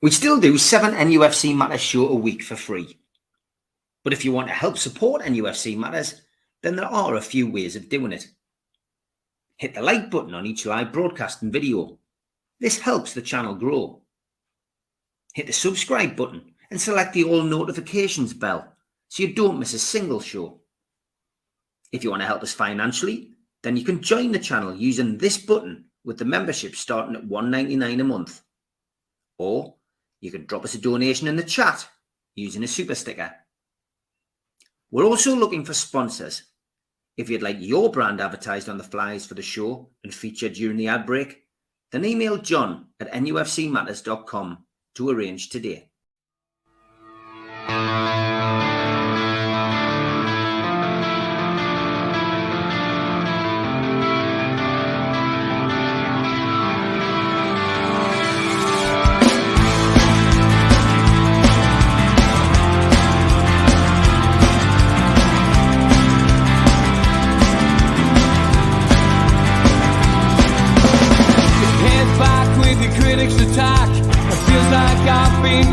We still do 7 NUFC Matters show a week for free. But if you want to help support NUFC Matters, then there are a few ways of doing it. Hit the like button on each live broadcast and video. This helps the channel grow. Hit the subscribe button and select the all notifications bell so you don't miss a single show. If you want to help us financially, then you can join the channel using this button with the membership starting at $1.99 a month. Or you can drop us a donation in the chat using a super sticker. We're also looking for sponsors. If you'd like your brand advertised on the flyers for the show and featured during the ad break, then email John at nufcmatters.com to arrange today.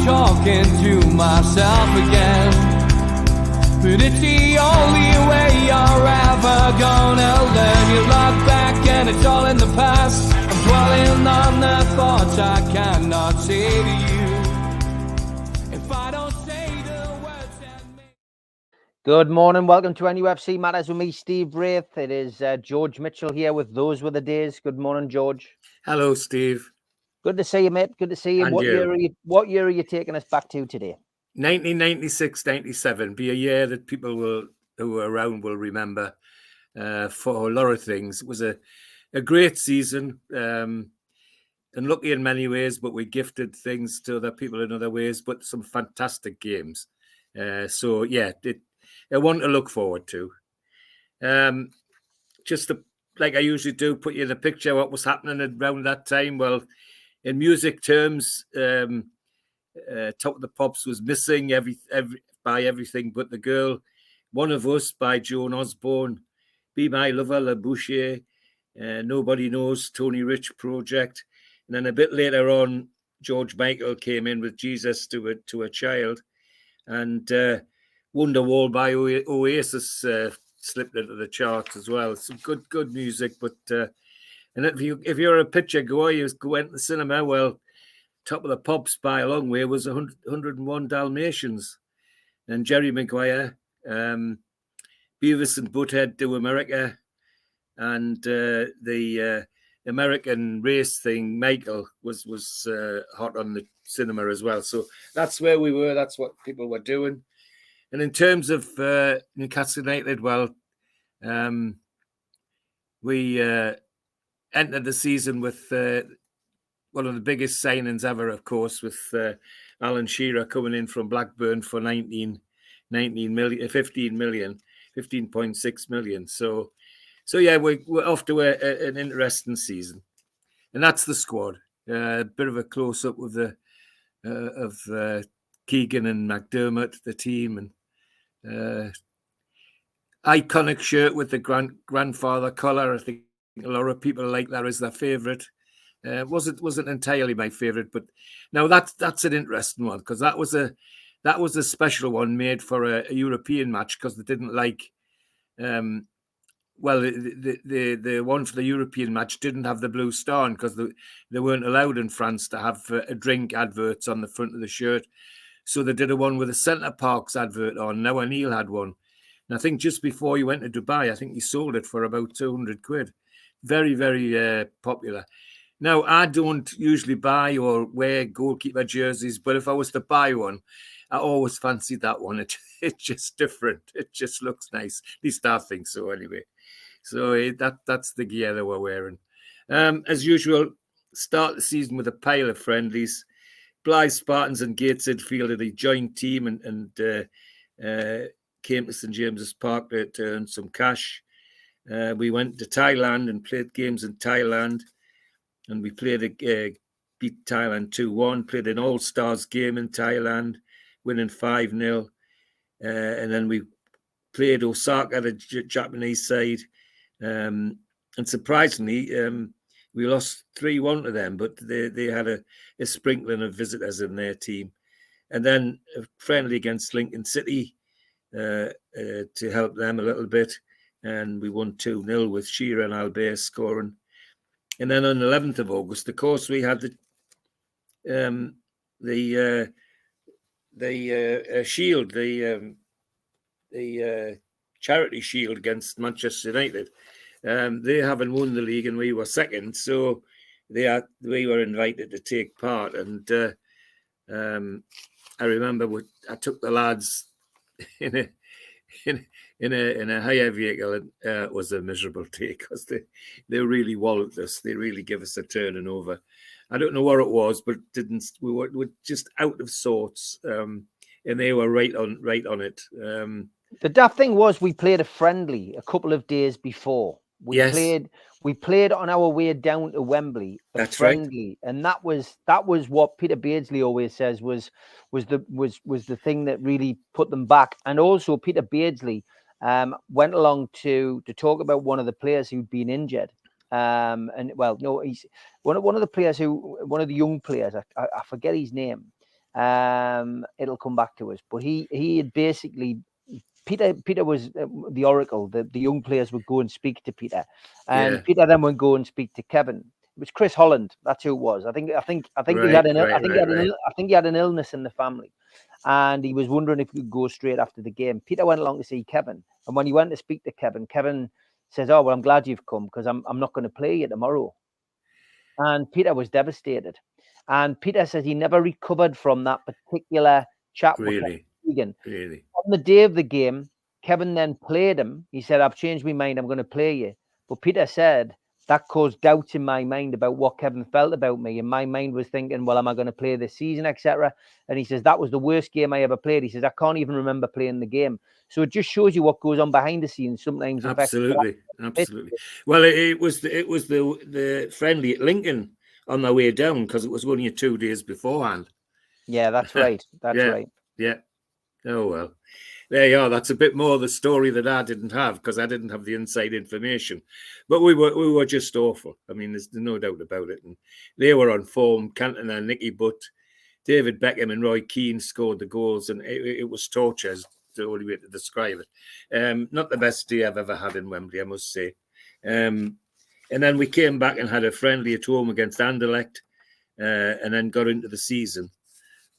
Talking to myself again, but it's the only way you're ever gonna learn. You look back and it's all in the past. I'm dwelling on the thoughts I cannot say to you if I don't say the words that make... Good morning, welcome to NUFC Matters with me, Steve Wraith. It is George Mitchell here with Those Were the Days. Good morning, George. Hello, Steve. Good to see you, mate. Good to see you. And What year are you taking us back to today? 1996-97. Be a year that people who were around will remember for a lot of things. It was a great season, unlucky in many ways, but we gifted things to other people in other ways, but some fantastic games. So, yeah, I want to look forward to. Like I usually do, put you in the picture what was happening around that time. Well, in music terms, Top of the Pops was missing by everything but the girl. One of Us by Joan Osborne. Be My Lover, La Boucher. Nobody Knows, Tony Rich Project. And then a bit later on, George Michael came in with Jesus to a Child. And Wonderwall by Oasis slipped into the charts as well. Some good music, but and if you're a picture goer, you go into the cinema. Well, Top of the Pops by a long way was 101 Dalmatians, and Jerry Maguire, Beavis and Butthead Do America, and the American race thing, Michael was hot on the cinema as well. So that's where we were. That's what people were doing. And in terms of Newcastle United, well, we entered the season with one of the biggest signings ever, of course, with Alan Shearer coming in from Blackburn for 15 million. So yeah, we're off to an interesting season, and that's the squad. A bit of a close up with of Keegan and McDermott, the team, and iconic shirt with the grandfather collar. I think a lot of people like that as their favourite. Wasn't entirely my favourite, but now that's an interesting one, because that was a special one made for a European match, because they didn't like the one for the European match didn't have the blue star on, because they weren't allowed in France to have a drink adverts on the front of the shirt. So they did a one with a Centre Parks advert on. Now O'Neill had one. And I think just before he went to Dubai, I think he sold it for about 200 quid. Very, very popular. Now, I don't usually buy or wear goalkeeper jerseys, but if I was to buy one, I always fancied that one. It's just different. It just looks nice. At least I think so anyway. So that's the gear that we're wearing. As usual, start the season with a pile of friendlies. Blythe Spartans and Gateshead fielded a joint team and came to St James's Park to earn some cash. We went to Thailand and played games in Thailand, and we beat Thailand 2-1, played an all-stars game in Thailand, winning 5-0. And then we played Osaka, the Japanese side. And surprisingly, We lost 3-1 to them, but they had a sprinkling of visitors in their team. And then a friendly against Lincoln City to help them a little bit. And we won 2-0 with Shearer and Albert scoring. And then on the 11th of August, of course, we had the shield, the charity shield against Manchester United. They haven't won the league, and we were second, so we were invited to take part. And I remember I took the lads in a hire vehicle, and it was a miserable day because they really walloped us. They really gave us a turning over. I don't know what it was, but we were just out of sorts, and they were right on it. The daft thing was we played a friendly a couple of days before. We played on our way down to Wembley, That's friendly, right. And that was what Peter Beardsley always says was the thing that really put them back. And also Peter Beardsley went along to talk about one of the players who'd been injured. He's one of the young players. I forget his name. It'll come back to us. But he had basically. Peter was the oracle. The young players would go and speak to Peter, and Peter then would go and speak to Kevin. It was Chris Holland. That's who it was. I think he had an illness in the family, and he was wondering if he could go straight after the game. Peter went along to see Kevin, and when he went to speak to Kevin says, "Oh, well, I'm glad you've come because I'm not going to play you tomorrow." And Peter was devastated, and Peter says he never recovered from that particular chat with Keegan. Really. On the day of the game, Kevin then played him. He said, "I've changed my mind. I'm going to play you." But Peter said that caused doubts in my mind about what Kevin felt about me. And my mind was thinking, well, am I going to play this season, etc.? And he says, that was the worst game I ever played. He says, I can't even remember playing the game. So it just shows you what goes on behind the scenes. Sometimes. Absolutely. Well, it was the friendly at Lincoln on their way down because it was only 2 days beforehand. Yeah, that's right. Right. Yeah. Oh, well, there you are. That's a bit more the story that I didn't have because I didn't have the inside information. But we were just awful. I mean, there's no doubt about it. And they were on form. Cantona, Nicky Butt, David Beckham and Roy Keane scored the goals. And it was torture, is the only way to describe it. Not the best day I've ever had in Wembley, I must say. And then we came back and had a friendly at home against Anderlecht and then got into the season.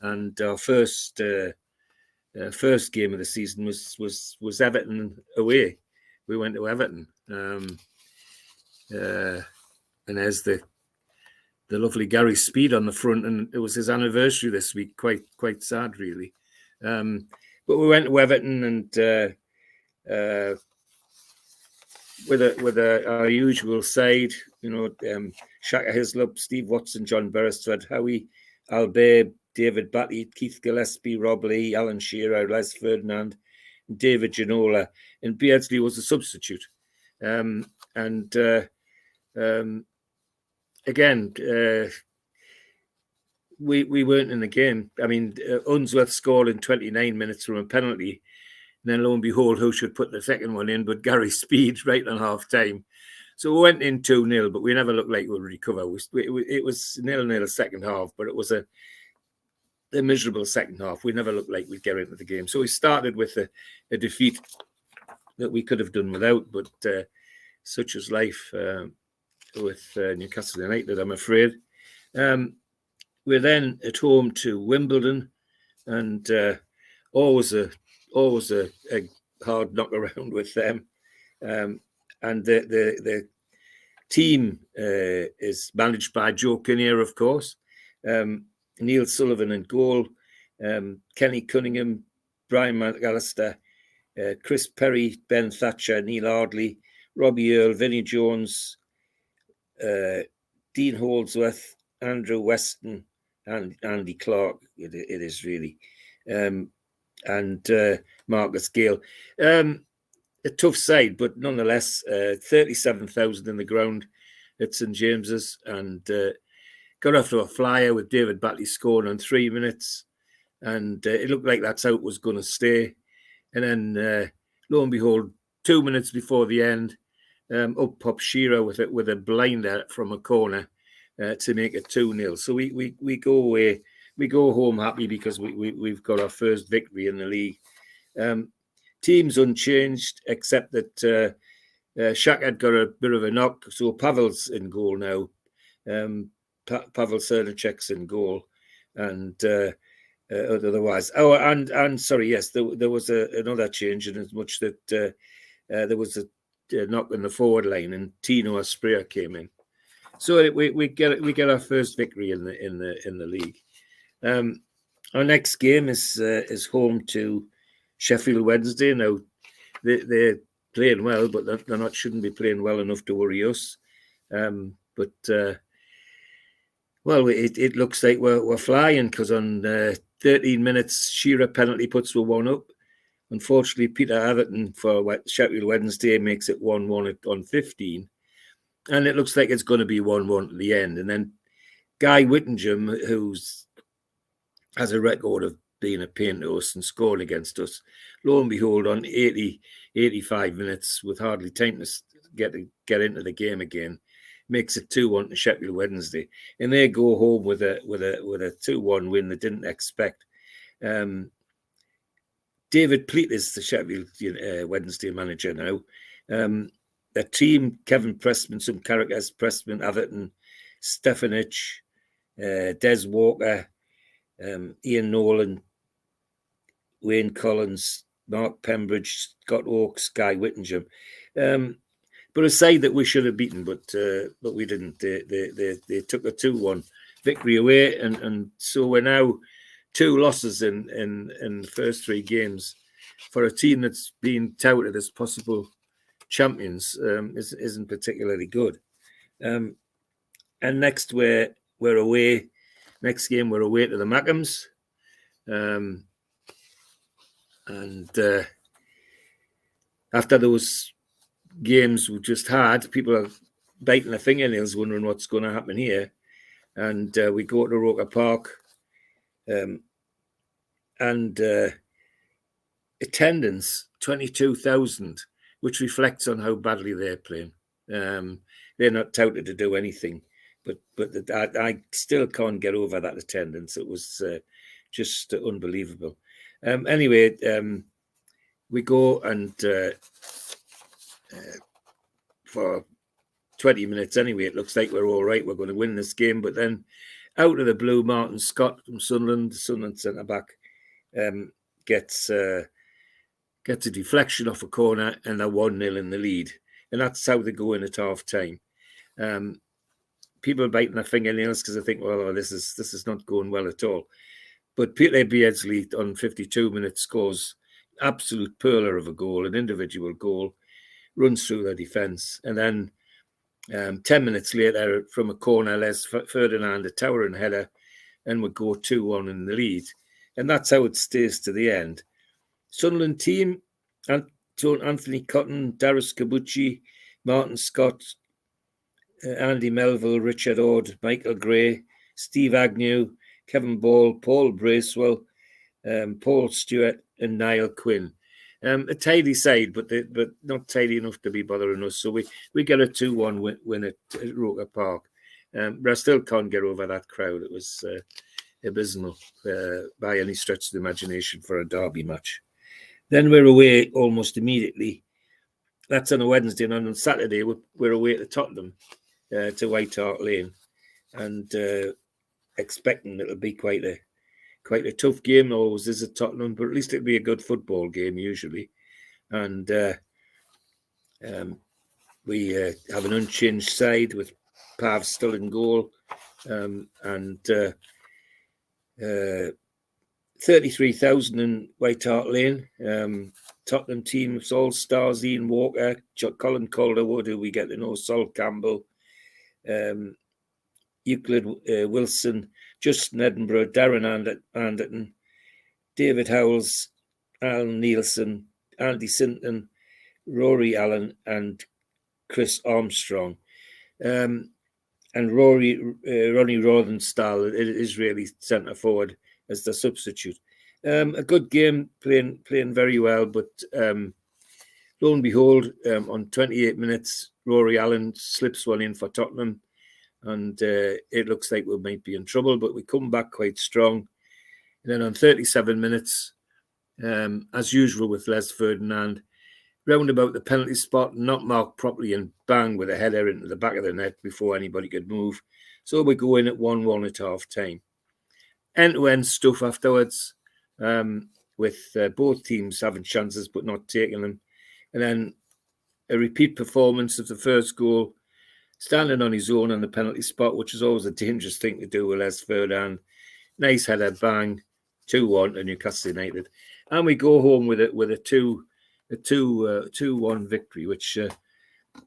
And our first game of the season was Everton away. We went to Everton, and there's the lovely Gary Speed on the front, and it was his anniversary this week. Quite sad, really. But we went to Everton and with our usual side, Shaka Hislop, Steve Watson, John Beresford, Howie, Albert, David Batty, Keith Gillespie, Rob Lee, Alan Shearer, Les Ferdinand, David Ginola, and Beardsley was a substitute. Again, we weren't in the game. I mean, Unsworth scored in 29 minutes from a penalty. And then lo and behold, who should put the second one in but Gary Speed right on half time. So we went in 2-0, but we never looked like we would recover. It was 0-0 second half, but it was a miserable second half. We never looked like we'd get into the game. So we started with a defeat that we could have done without, but such is life with Newcastle United, I'm afraid. We're then at home to Wimbledon, and always a hard knock around with them. And the team is managed by Joe Kinnear, of course. Neil Sullivan in goal, Kenny Cunningham, Brian McAllister, Chris Perry, Ben Thatcher, Neil Ardley, Robbie Earle, Vinnie Jones, Dean Holdsworth, Andrew Weston, and Andy Clark. It is really. And Marcus Gale. A tough side, but nonetheless, 37,000 in the ground at St James's, and got off to a flyer with David Batley scoring on 3 minutes, and it looked like that's how it was going to stay. And then, lo and behold, 2 minutes before the end, up pops Shearer with a blinder from a corner to make it 2-0. So we go away, we go home happy because we've got our first victory in the league. Team's unchanged except that Shaq had got a bit of a knock, so Pavel's in goal now. Pavel Cernacek's in goal, and otherwise, sorry, yes, there was another change in as much that there was a knock in the forward line, and Tino Asprilla came in. So we get our first victory in the league. Our next game is home to Sheffield Wednesday. Now they're playing well, but they're not shouldn't be playing well enough to worry us. But it looks like we're flying because on 13 minutes, Shearer penalty puts 1 up. Unfortunately, Peter Atherton for Sheffield Wednesday makes it 1-1 on 15. And it looks like it's going to be 1-1 at the end. And then Guy Whittingham, who has a record of being a pain to us and scoring against us, lo and behold, on 85 minutes, with hardly time to get into the game again, makes it 2-1 to Sheffield Wednesday. And they go home with a 2-1 win they didn't expect. David Pleat is the Sheffield Wednesday manager now. The team, Kevin Pressman, some characters, Pressman, Atherton, Stefanich, Des Walker, Ian Nolan, Wayne Collins, Mark Pembridge, Scott Oakes, Guy Whittingham. But a side that we should have beaten, but we didn't. They took a 2-1 victory away, and so we're now 2 losses in the first 3 games for a team that's been touted as possible champions. Isn't particularly good. And next we're away. Next game we're away to the Mackhams. And after those games we just had, people are biting their fingernails wondering what's going to happen here. And we go to Roker Park, and attendance 22,000, which reflects on how badly they're playing. They're not touted to do anything, but I still can't get over that attendance. It was just unbelievable. Anyway, we go and for 20 minutes anyway, it looks like we're all right. We're going to win this game. But then out of the blue, Martin Scott from Sunderland, the Sunderland centre-back, gets a deflection off a corner and they're 1-0 in the lead. And that's how they go in at half-time. People are biting their fingernails because they think, well, this is not going well at all. But Peter Beardsley on 52 minutes scores absolute pearler of a goal, an individual goal, runs through their defence. And then 10 minutes later, from a corner, Les Ferdinand, a towering header, and we go 2-1 in the lead. And that's how it stays to the end. Sunderland team, Anthony Cotton, Darius Kabuchi, Martin Scott, Andy Melville, Richard Ord, Michael Gray, Steve Agnew, Kevin Ball, Paul Bracewell, Paul Stewart, and Niall Quinn. A tidy side, but not tidy enough to be bothering us. So we get a 2-1 win at Roker Park. But I still can't get over that crowd. It was abysmal by any stretch of the imagination for a derby match. Then we're away almost immediately. That's on a Wednesday, and on Saturday we're away to Tottenham, to White Hart Lane, and expecting it'll be quite a tough game. Always is at Tottenham, but at least it'll be a good football game usually. And we have an unchanged side with Pav still in goal, and 33,000 in White Hart Lane. Tottenham team, all stars: Ian Walker, Colin Calderwood, who we get to know, Sol Campbell, Euclid Wilson, Justin Edinburgh, Darren Anderton, David Howells, Alan Nielsen, Andy Sinton, Rory Allen, and Chris Armstrong. And Ronnie Rothenstahl, Israeli centre forward, as the substitute. A good game, playing very well, but lo and behold, on 28 minutes, Rory Allen slips one in for Tottenham, and it looks like we might be in trouble, but we come back quite strong. And then on 37 minutes, as usual with Les Ferdinand, round about the penalty spot, not marked properly, and bang with a header into the back of the net before anybody could move. So we go in at 1-1 at half time. End-to-end stuff afterwards, with both teams having chances but not taking them. And then a repeat performance of the first goal, standing on his own on the penalty spot, which is always a dangerous thing to do with Les Ferdinand. Nice header, bang, 2-1 to Newcastle United. And we go home with a 2-1 victory, which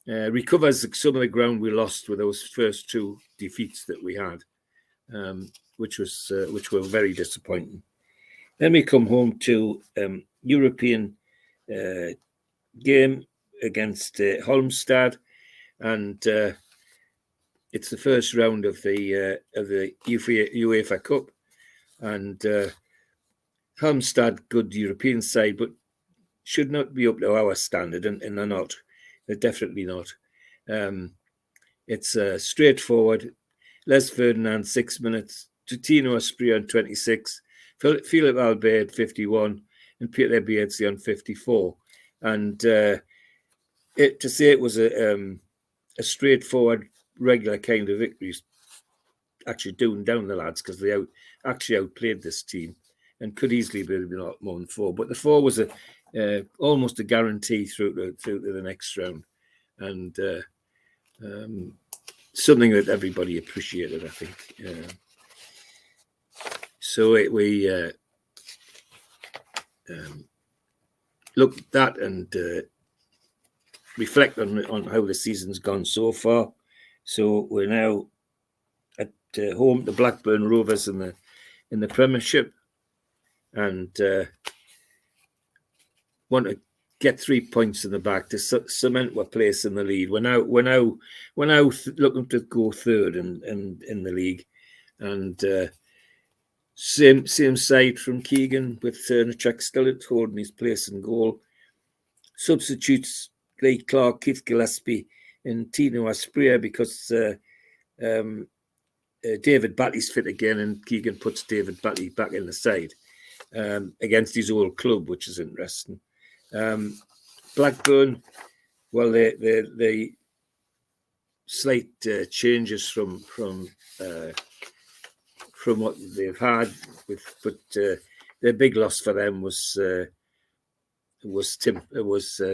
recovers some of the ground we lost with those first two defeats that we had, which were very disappointing. Then we come home to European game against Halmstad, and it's the first round of the UEFA Cup, and Halmstad, good European side, but should not be up to our standard, and they're not. They're definitely not. It's straightforward. Les Ferdinand, 6 minutes. Tino Asprilla on 26. Philip Albert, 51. And Peter Beardsley on 54. And to say it was a straightforward, regular kind of victory, actually doing down the lads, because they actually outplayed this team and could easily be more than 4. But the 4 was almost a guarantee through to the next round, and something that everybody appreciated, I think. So we look at that and reflect on how the season's gone so far. So we're now at home to Blackburn Rovers in the Premiership, and want to get 3 points in the back to cement our place in the lead. We're now looking to go third in the league, and same side from Keegan, with Cernacek still holding his place in goal. Substitutes Lee Clark, Keith Gillespie, and Tino Asprilla, because David Batty's fit again, and Keegan puts David Batty back in the side against his old club, which is interesting. Blackburn, well, the slight changes from what they've had, but their big loss for them was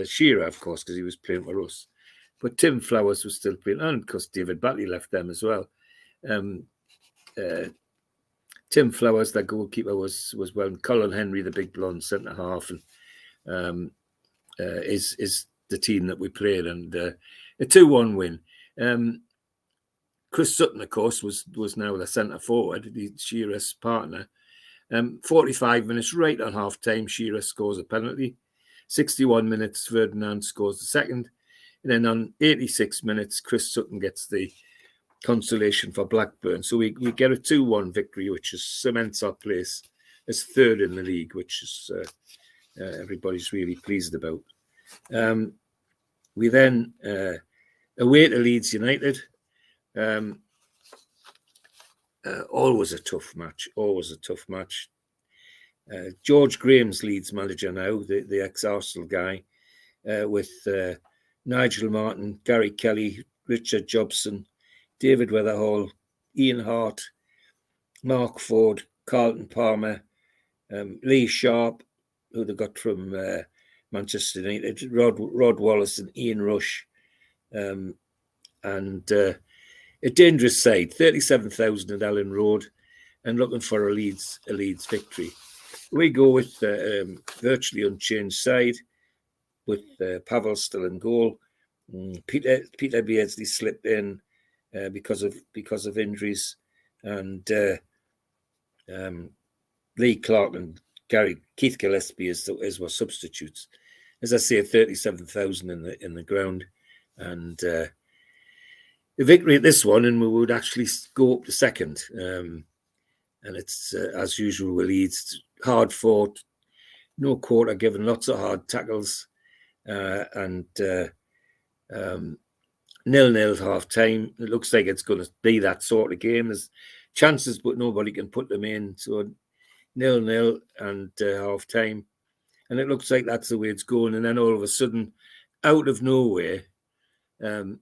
Shearer, of course, because he was playing for us. But Tim Flowers was still playing, and because David Batty left them as well. Tim Flowers, their goalkeeper, was well. And Colin Henry, the big blonde centre half, and is the team that we played, and a 2-1 win. Chris Sutton, of course, was now the centre forward, Shearer's partner. 45 minutes, right on half time, Shearer scores a penalty. 61 minutes, Ferdinand scores the second. And then on 86 minutes, Chris Sutton gets the consolation for Blackburn. So we get a 2-1 victory, which cements our place as third in the league, which is everybody's really pleased about. We then away to Leeds United. Always a tough match. George Graham's Leeds manager now, the ex-Arsenal guy, with Nigel Martin, Gary Kelly, Richard Jobson, David Weatherhall, Ian Hart, Mark Ford, Carlton Palmer, Lee Sharp, who they got from Manchester United, Rod Wallace and Ian Rush, and a dangerous side, 37,000 at Ellen Road, and looking for a Leeds victory. We go with virtually unchanged side, with Pavel still in goal. Peter Beardsley slipped in because of injuries, and Lee Clark and Keith Gillespie were substitutes. As I say, 37,000 in the ground, and a victory at this one, and we would actually go up to second. And it's as usual with Leeds, hard fought, no quarter given, lots of hard tackles, and 0-0 half time. It looks like it's going to be that sort of game. There's chances, but nobody can put them in. So 0-0 and half time, and it looks like that's the way it's going. And then all of a sudden, out of nowhere,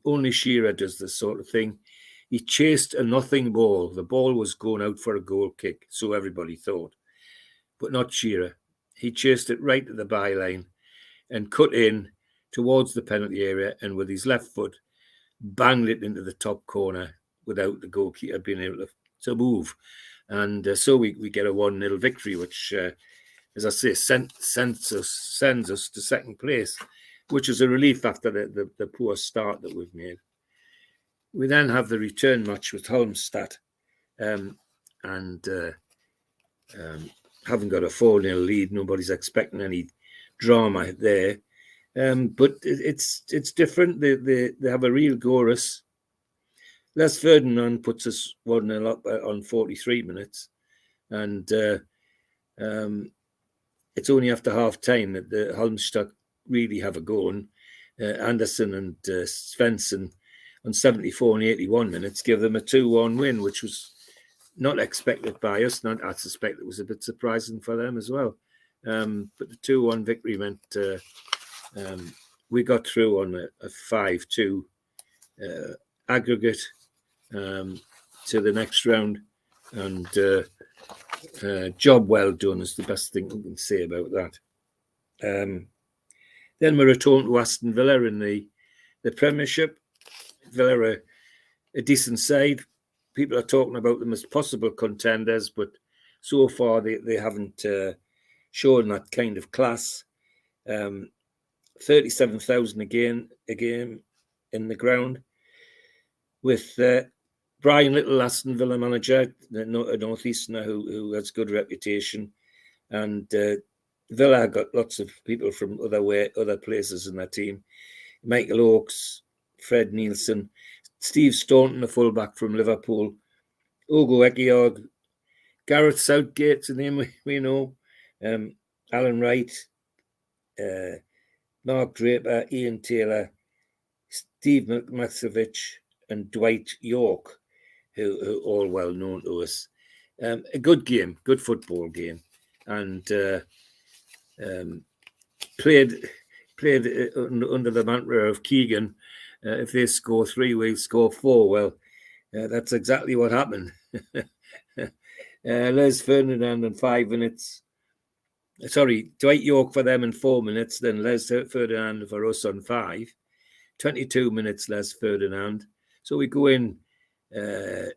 only Shearer does this sort of thing. He chased a nothing ball. The ball was going out for a goal kick, so everybody thought, but not Shearer. He chased it right to the byline and cut in towards the penalty area, and with his left foot, banged it into the top corner without the goalkeeper being able to move. And so we get a 1-0 victory, which, as I say, sends us to second place, which is a relief after the poor start that we've made. We then have the return match with Halmstad, and haven't got a 4-0 lead. Nobody's expecting any drama there. But it's different. They have a real chorus. Les Ferdinand puts us 1-0 up on 43 minutes. And it's only after half time that the Halmstad really have a go on. Anderson and Svensson on 74 and 81 minutes give them a 2-1 win, which was not expected by us. I suspect it was a bit surprising for them as well. But the 2-1 victory meant we got through on a 5-2 aggregate to the next round, and job well done is the best thing we can say about that. Then we return to Aston Villa in the Premiership. Villa are a decent side. People are talking about them as possible contenders, but so far they haven't shown that kind of class. 37,000 a game in the ground, with Brian Little, Aston Villa manager, a northeasterner who has good reputation, and Villa got lots of people from other places in their team. Michael Oakes, Fred Nielsen, Steve Staunton, the fullback from Liverpool, Ogo Ekiog, Gareth Southgate's a name we know, Alan Wright, Mark Draper, Ian Taylor, Steve Maksevich, and Dwight York, who are all well known to us. A good game, good football game, and played under the mantra of Keegan, if they score 3, we score 4. Well, that's exactly what happened. Les Ferdinand in 5 minutes. Sorry, Dwight York for them in 4 minutes, then Les Ferdinand for us on 5. 22 minutes, Les Ferdinand. So we go in, it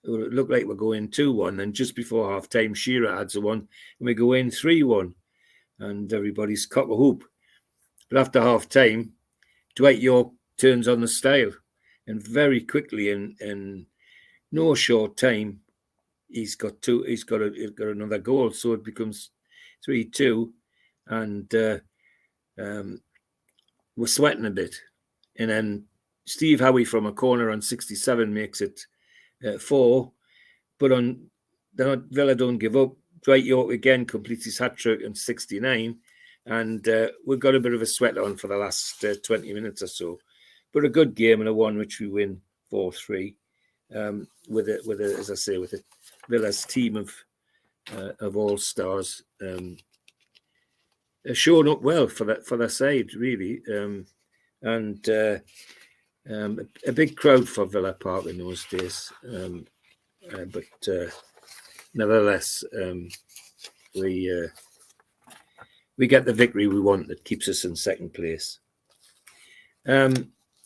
look like we're going 2-1, and just before half time, Shearer adds a 1, and we go in 3-1, and everybody's cock a hoop. But after half time, Dwight York turns on the style, and very quickly, in no short time, he's got another goal, so it becomes 3-2, and we're sweating a bit. And then Steve Howie from a corner on 67 makes it 4. But Villa don't give up. Dwight York again completes his hat-trick in 69. And we've got a bit of a sweat on for the last 20 minutes or so. But a good game, and a one which we win 4-3. With as I say, with a Villa's team of all-stars showing up well for their side, really. And a big crowd for Villa Park in those days. But nevertheless, we get the victory we want that keeps us in second place.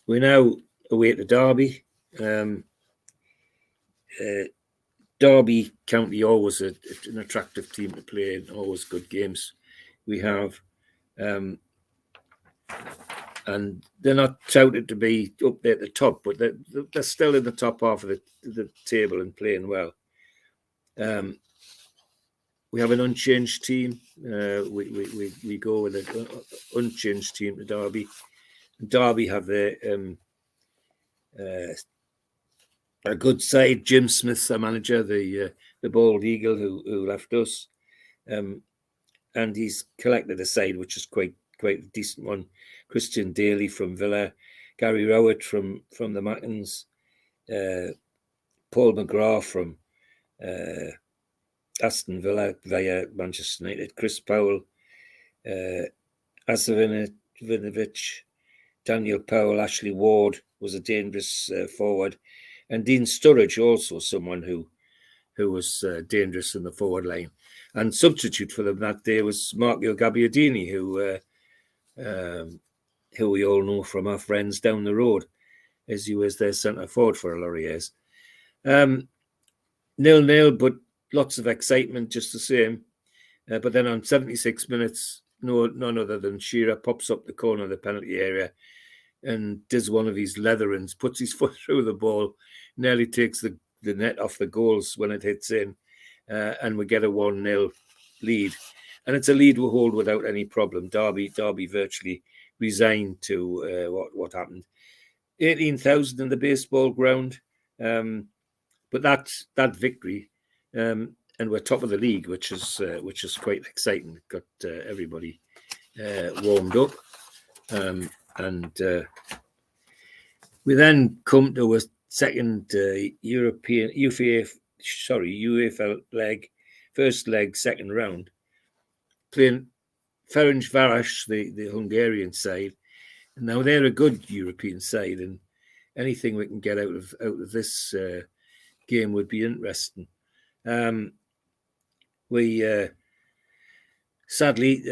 We now await the Derby. Derby County, always an attractive team to play, and always good games we have. And they're not touted to be up there at the top, but they're still in the top half of the table and playing well. We have an unchanged team. We go with an unchanged team to Derby. Derby have a good side. Jim Smith's their manager, the bald eagle who left us, and he's collected a side which is quite quite a decent one. Christian Daly from Villa, Gary Rowett from the Mackins, Paul McGrath from Aston Villa via Manchester United, Chris Powell, Asavinovic, Daniel Powell, Ashley Ward was a dangerous forward, and Dean Sturridge also someone who was dangerous in the forward line. And substitute for them that day was Marco Gabbiadini, who we all know from our friends down the road, as he was their centre forward for a lot of years. 0-0, but lots of excitement just the same. But then on 76 minutes, none other than Shearer pops up the corner of the penalty area and does one of his leatherings, puts his foot through the ball, nearly takes the net off the goals when it hits in, and we get a 1-0 lead. And it's a lead we hold without any problem. Derby virtually resigned to what happened. 18,000 in the baseball ground, but that victory, and we're top of the league, which is quite exciting. Got everybody warmed up, and we then come to a second UEFA leg, first leg, second round, playing Ferencváros, the Hungarian side. And now they're a good European side, and anything we can get out of this game would be interesting. We sadly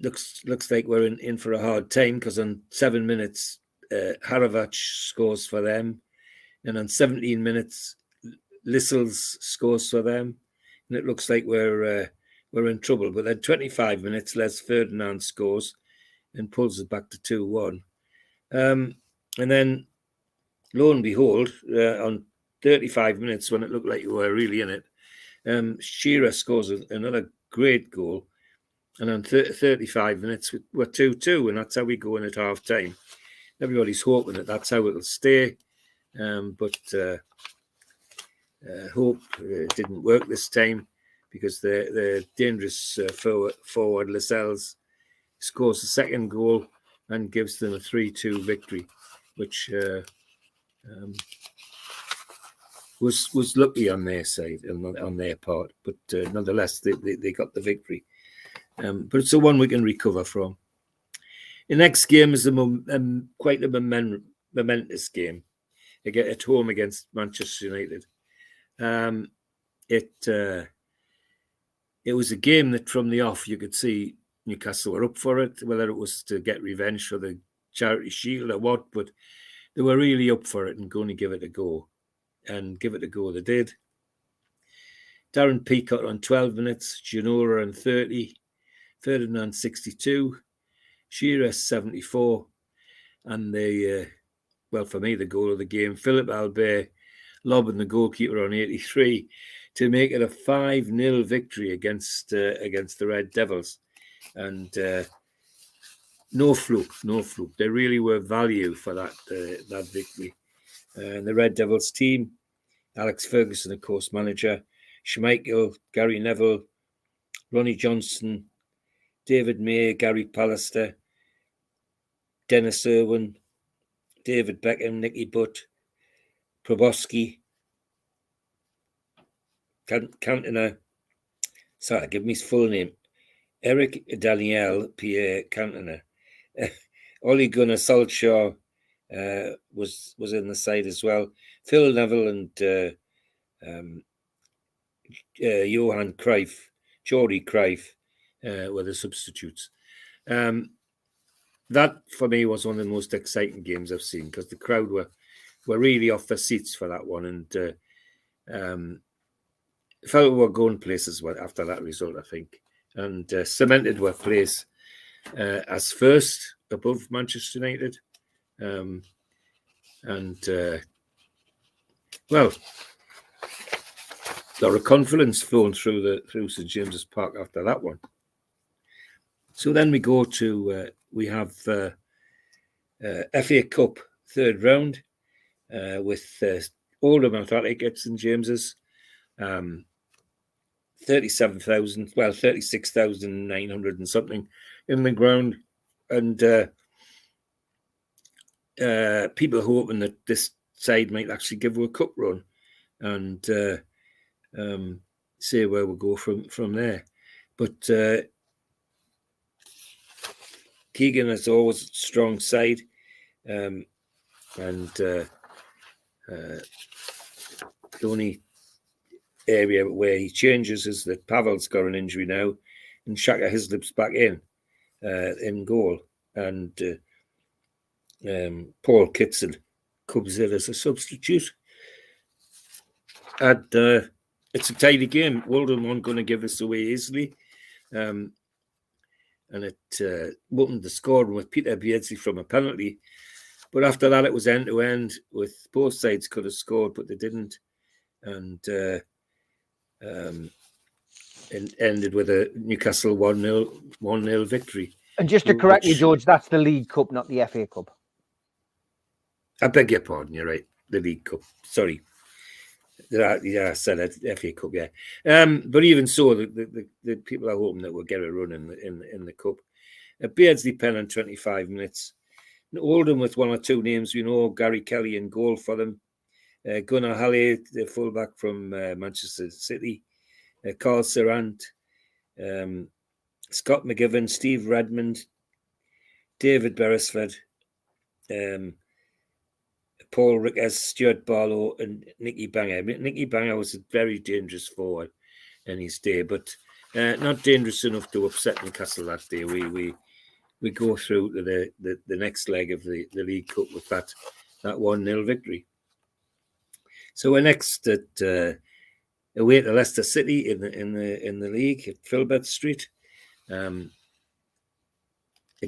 looks like we're in for a hard time, because on 7 minutes, Haravac scores for them, and on 17 minutes, Lissels scores for them, and it looks like we're in trouble. But then 25 minutes, Les Ferdinand scores and pulls it back to 2-1. And then, lo and behold, on 35 minutes, when it looked like we were really in it, Shearer scores another great goal. And on 35 minutes, we're 2-2, and that's how we go in at half time. Everybody's hoping that that's how it'll stay, but hope it didn't work this time, because the dangerous forward Lascelles scores the second goal and gives them a 3-2 victory, which was lucky on their side and on their part, but nonetheless they got the victory. But it's the one we can recover from. The next game is quite a momentous game. They get at home against Manchester United. It was a game that from the off you could see Newcastle were up for it, whether it was to get revenge for the Charity Shield or what, but they were really up for it and going to give it a go. And give it a go they did. Darren Peacock on 12 minutes, Ginola on 30, Ferdinand 62, Shearer 74, and for me, the goal of the game, Philip Albert lobbing the goalkeeper on 83 to make it a 5-0 victory against the Red Devils. And no fluke. There really were value for that victory. And the Red Devils team, Alex Ferguson, of course, manager, Schmeichel, Gary Neville, Ronnie Johnson, David May, Gary Pallister, Dennis Irwin, David Beckham, Nicky Butt, Proboski, Cantona, sorry, give me his full name, Eric Daniel Pierre Cantona, Ole Gunnar Solskjaer was in the side as well. Phil Neville and Johan Cruyff, Jordi Cruyff were the substitutes. That for me was one of the most exciting games I've seen, because the crowd were really off their seats for that one, and felt we were going places after that result, I think, and cemented their place as first above Manchester United. Well, a lot of confidence flowing through St James's Park after that one. So then we go to we have FA Cup third round with Oldham Athletic at St James's, 36,900 and something in the ground. and people hoping that this side might actually give her a cup run and see where we'll go from there. But Keegan is always a strong side, and the only area where he changes is that Pavel's got an injury now, and Shaka Hislop's back in goal, and Paul Kitson comes in as a substitute. And it's a tidy game. Walden weren't going to give us away easily. And it opened the scoring with Peter Beardsley from a penalty. But after that, it was end-to-end with both sides could have scored, but they didn't. And it ended with a Newcastle 1-0 victory. And just to correct you, George, that's the League Cup, not the FA Cup. I beg your pardon, you're right. The League Cup. Sorry. Yeah, I said it, FA Cup, yeah. But even so, the people are hoping that we'll get a run in the Cup. Beardsley pen in 25 minutes. Oldham with one or two names, we know, Gary Kelly in goal for them. Gunnar Halle, the fullback from Manchester City. Carl Serrant. Scott McGivern, Steve Redmond. David Beresford. Paul Rickers, Stuart Barlow, and Nicky Banger. Nicky Banger was a very dangerous forward in his day, but not dangerous enough to upset Newcastle that day. We go through to the next leg of the League Cup with that 1-0 victory. So we're next at away to Leicester City in the league at Filbert Street. A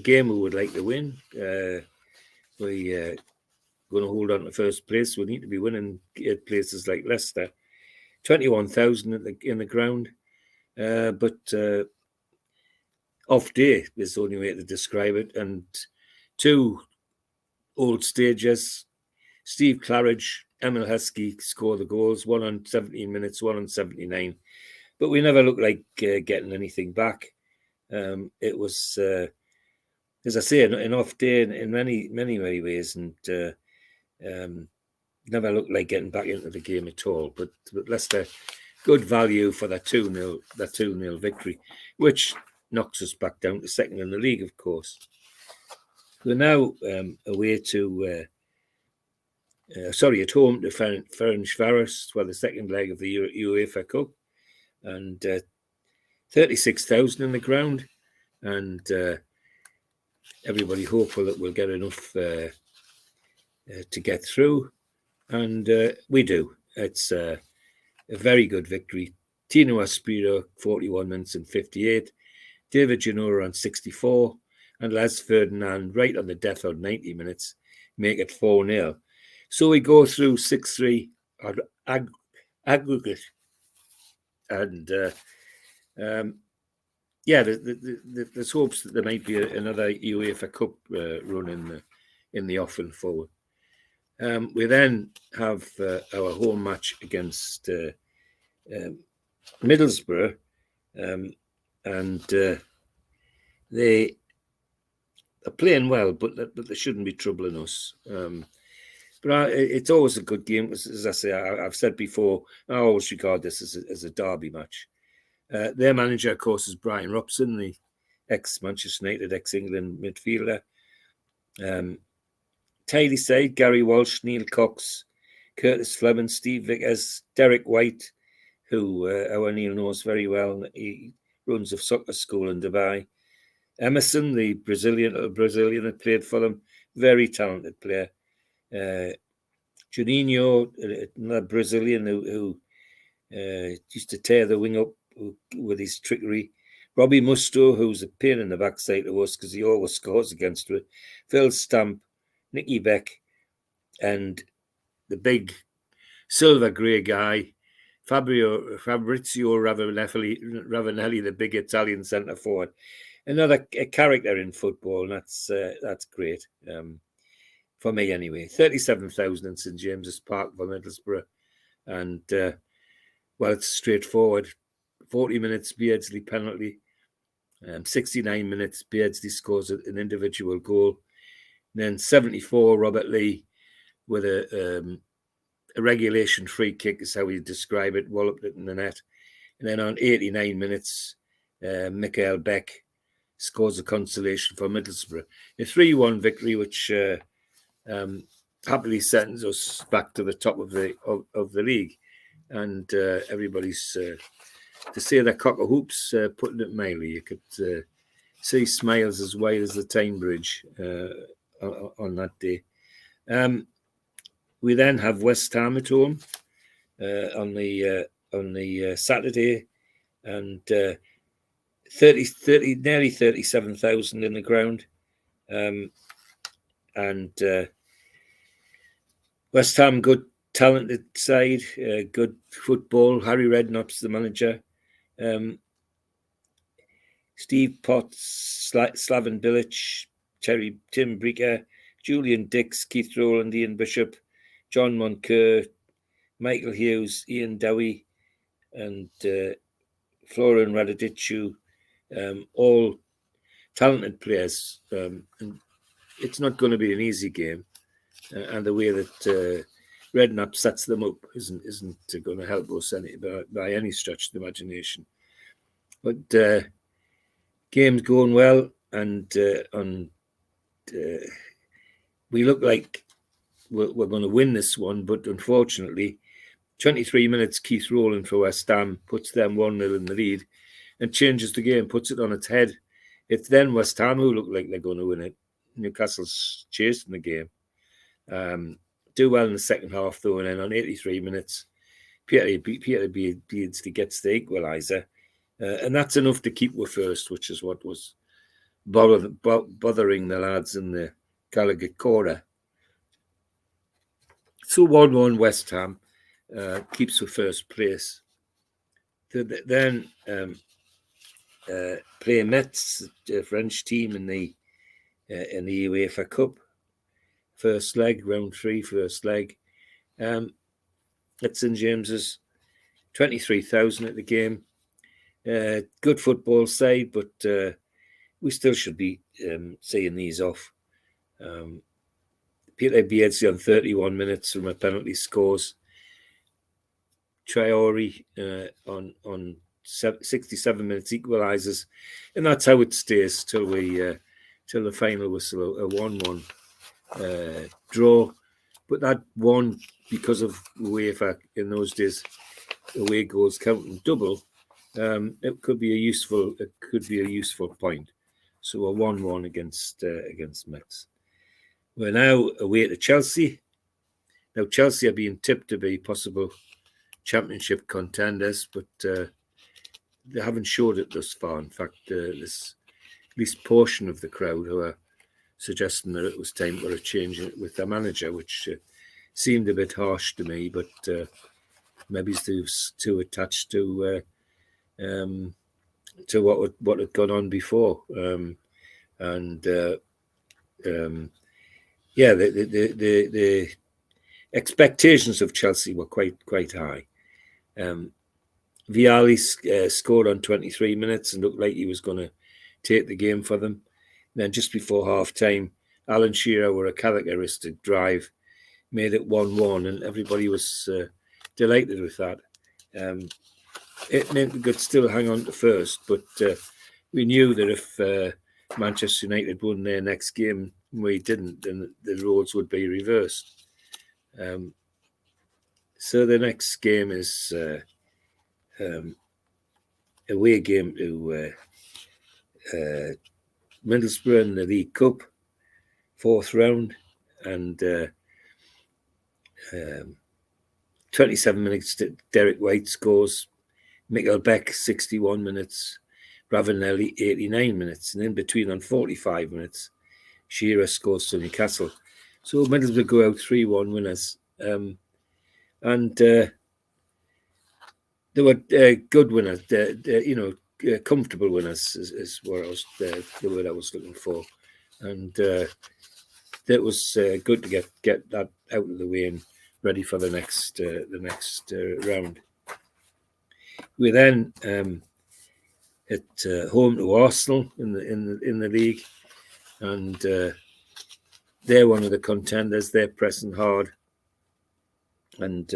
game we would like to win. We going to hold on to first place. We need to be winning at places like Leicester. 21,000 in the ground, but off day is the only way to describe it. And two old stagers, Steve Claridge, Emil Heskey score the goals, one on 17 minutes, one on 79. But we never looked like getting anything back. It was, as I say, an off day in many ways, and never looked like getting back into the game at all. But Leicester, good value for that 2-0 victory, which knocks us back down to second in the league, of course. We're now away to at home to Ferencváros for the second leg of the UEFA Cup, and 36,000 in the ground, and everybody hopeful that we'll get enough to get through, and we do. It's a very good victory. Tino Aspiro, 41 minutes and 58. David Janora on 64. And Les Ferdinand right on the death on 90 minutes, make it 4-0. So we go through 6-3 on aggregate. And there's hopes that there might be another UEFA Cup run in the off and forward. We then have our home match against Middlesbrough, and they are playing well, but they shouldn't be troubling us. But it's always a good game. As I say, I've said before, I always regard this as a derby match. Their manager, of course, is Brian Robson, the ex-Manchester United, ex-England midfielder. Tidy side, Gary Walsh, Neil Cox, Curtis Fleming, Steve Vickers, Derek White, who our Neil knows very well. He runs a soccer school in Dubai. Emerson, the Brazilian that played for them, very talented player. Juninho, another Brazilian who used to tear the wing up with his trickery. Robbie Musto, who's a pain in the backside to us because he always scores against us. Phil Stamp, Nicky Beck, and the big silver grey guy, Fabrizio Ravanelli, the big Italian centre forward. Another character in football, and that's great. For me anyway. 37,000 in St James's Park for Middlesbrough. And, it's straightforward. 40 minutes Beardsley penalty. 69 minutes, Beardsley scores an individual goal. And then 74, Robert Lee with a regulation free kick is how we describe it, walloped it in the net. And then on 89 minutes, Mikael Beck scores a consolation for Middlesbrough. A 3-1 victory, which happily sends us back to the top of the league. And everybody's, to say they're cock-a-hoops, putting it mildly. You could see smiles as wide as the Tyne Bridge on that day. We then have West Ham at home on the Saturday, and nearly 37,000 in the ground, and West Ham, good talented side, good football. Harry Redknapp's the manager. Steve Potts, Slaven Bilic, Tim Breaker, Julian Dix, Keith Rowland, Ian Bishop, John Moncur, Michael Hughes, Ian Dowie, and Florian Radadicu, all talented players. And it's not going to be an easy game. And the way that Redknapp sets them up isn't going to help us by any stretch of the imagination. But game's going well, and we look like we're going to win this one. But unfortunately, 23 minutes, Keith Rowland for West Ham puts them 1-0 in the lead and changes the game, puts it on its head. It's then West Ham who look like they're going to win it. Newcastle's chasing the game. Do well in the second half, though, and then on 83 minutes, Peter Beardsley gets the equaliser. And that's enough to keep us first, which is what was bothering the lads in the Gallagher Corner. So 1-1 West Ham keeps us first place. Then play Metz, the French team, in the UEFA Cup. First leg, round 3, first leg. At St James's, 23,000 at the game. Good football side, but we still should be seeing these off. Peter Beardsley on 31 minutes from a penalty scores. Traore on 67 minutes equalises, and that's how it stays till the final whistle, a 1-1 draw. But that won because of UEFA in those days. Away goals counting double. It could be a useful point. So a 1-1 against Metz. We're now away to Chelsea. Now Chelsea are being tipped to be possible championship contenders, but they haven't showed it thus far. In fact, this at least portion of the crowd who are suggesting that it was time for a change with their manager, which seemed a bit harsh to me, but maybe it's too attached to what had gone on before. The expectations of Chelsea were quite high. Vialli scored on 23 minutes and looked like he was going to take the game for them. And then just before half-time, Alan Shearer, with a characteristic drive, made it 1-1, and everybody was delighted with that. It meant we could still hang on to first, but we knew that if Manchester United won their next game, we didn't, then the roles would be reversed. So the next game is away game to Middlesbrough in the League Cup, 4th round, and 27 minutes, Derek White scores. Mikael Beck, 61 minutes. Ravanelli, 89 minutes. And in between, on 45 minutes, Shearer scores to Newcastle. So Middlesbrough go out 3-1 winners. And they were good winners. Comfortable winners is what I was the word I was looking for. And it was good to get that out of the way and ready for the next round. We then at home to Arsenal in the league, and they're one of the contenders. They're pressing hard, and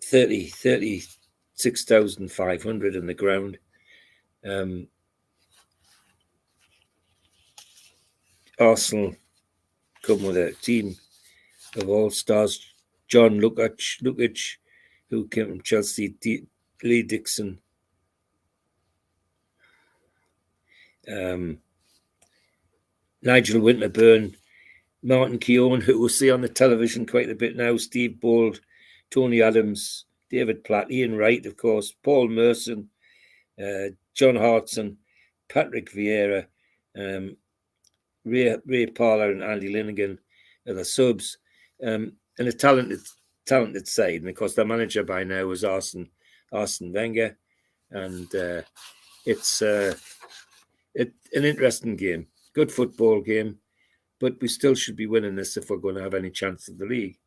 36,500 in the ground. Arsenal come with a team of all-stars. John Lukic, who came from Chelsea, Lee Dixon, Nigel Winterburn, Martin Keown, who we'll see on the television quite a bit now, Steve Bold, Tony Adams, David Platt, Ian Wright, of course, Paul Merson, John Hartson, Patrick Vieira, Ray Parler and Andy Linnigan are the subs, and a talented side. And of course, their manager by now is Arsene Wenger, and it's an interesting game, good football game, but we still should be winning this if we're going to have any chance of the league.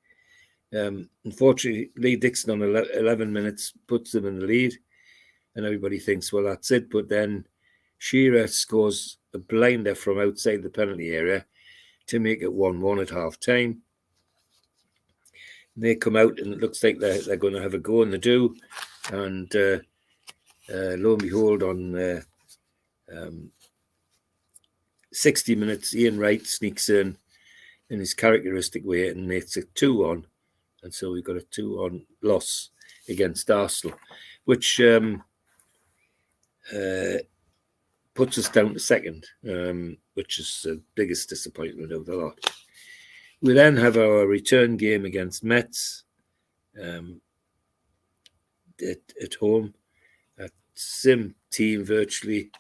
Unfortunately, Lee Dixon on 11 minutes puts them in the lead, and everybody thinks, well, that's it. But then Shearer scores a blinder from outside the penalty area to make it 1-1 at half-time. They come out, and it looks like they're going to have a go, and they do. And lo and behold, on 60 minutes, Ian Wright sneaks in his characteristic way and makes it 2-1. And so we've got a 2-1 loss against Arsenal, which puts us down to second, which is the biggest disappointment of the lot. We then have our return game against Metz at home. Same team virtually,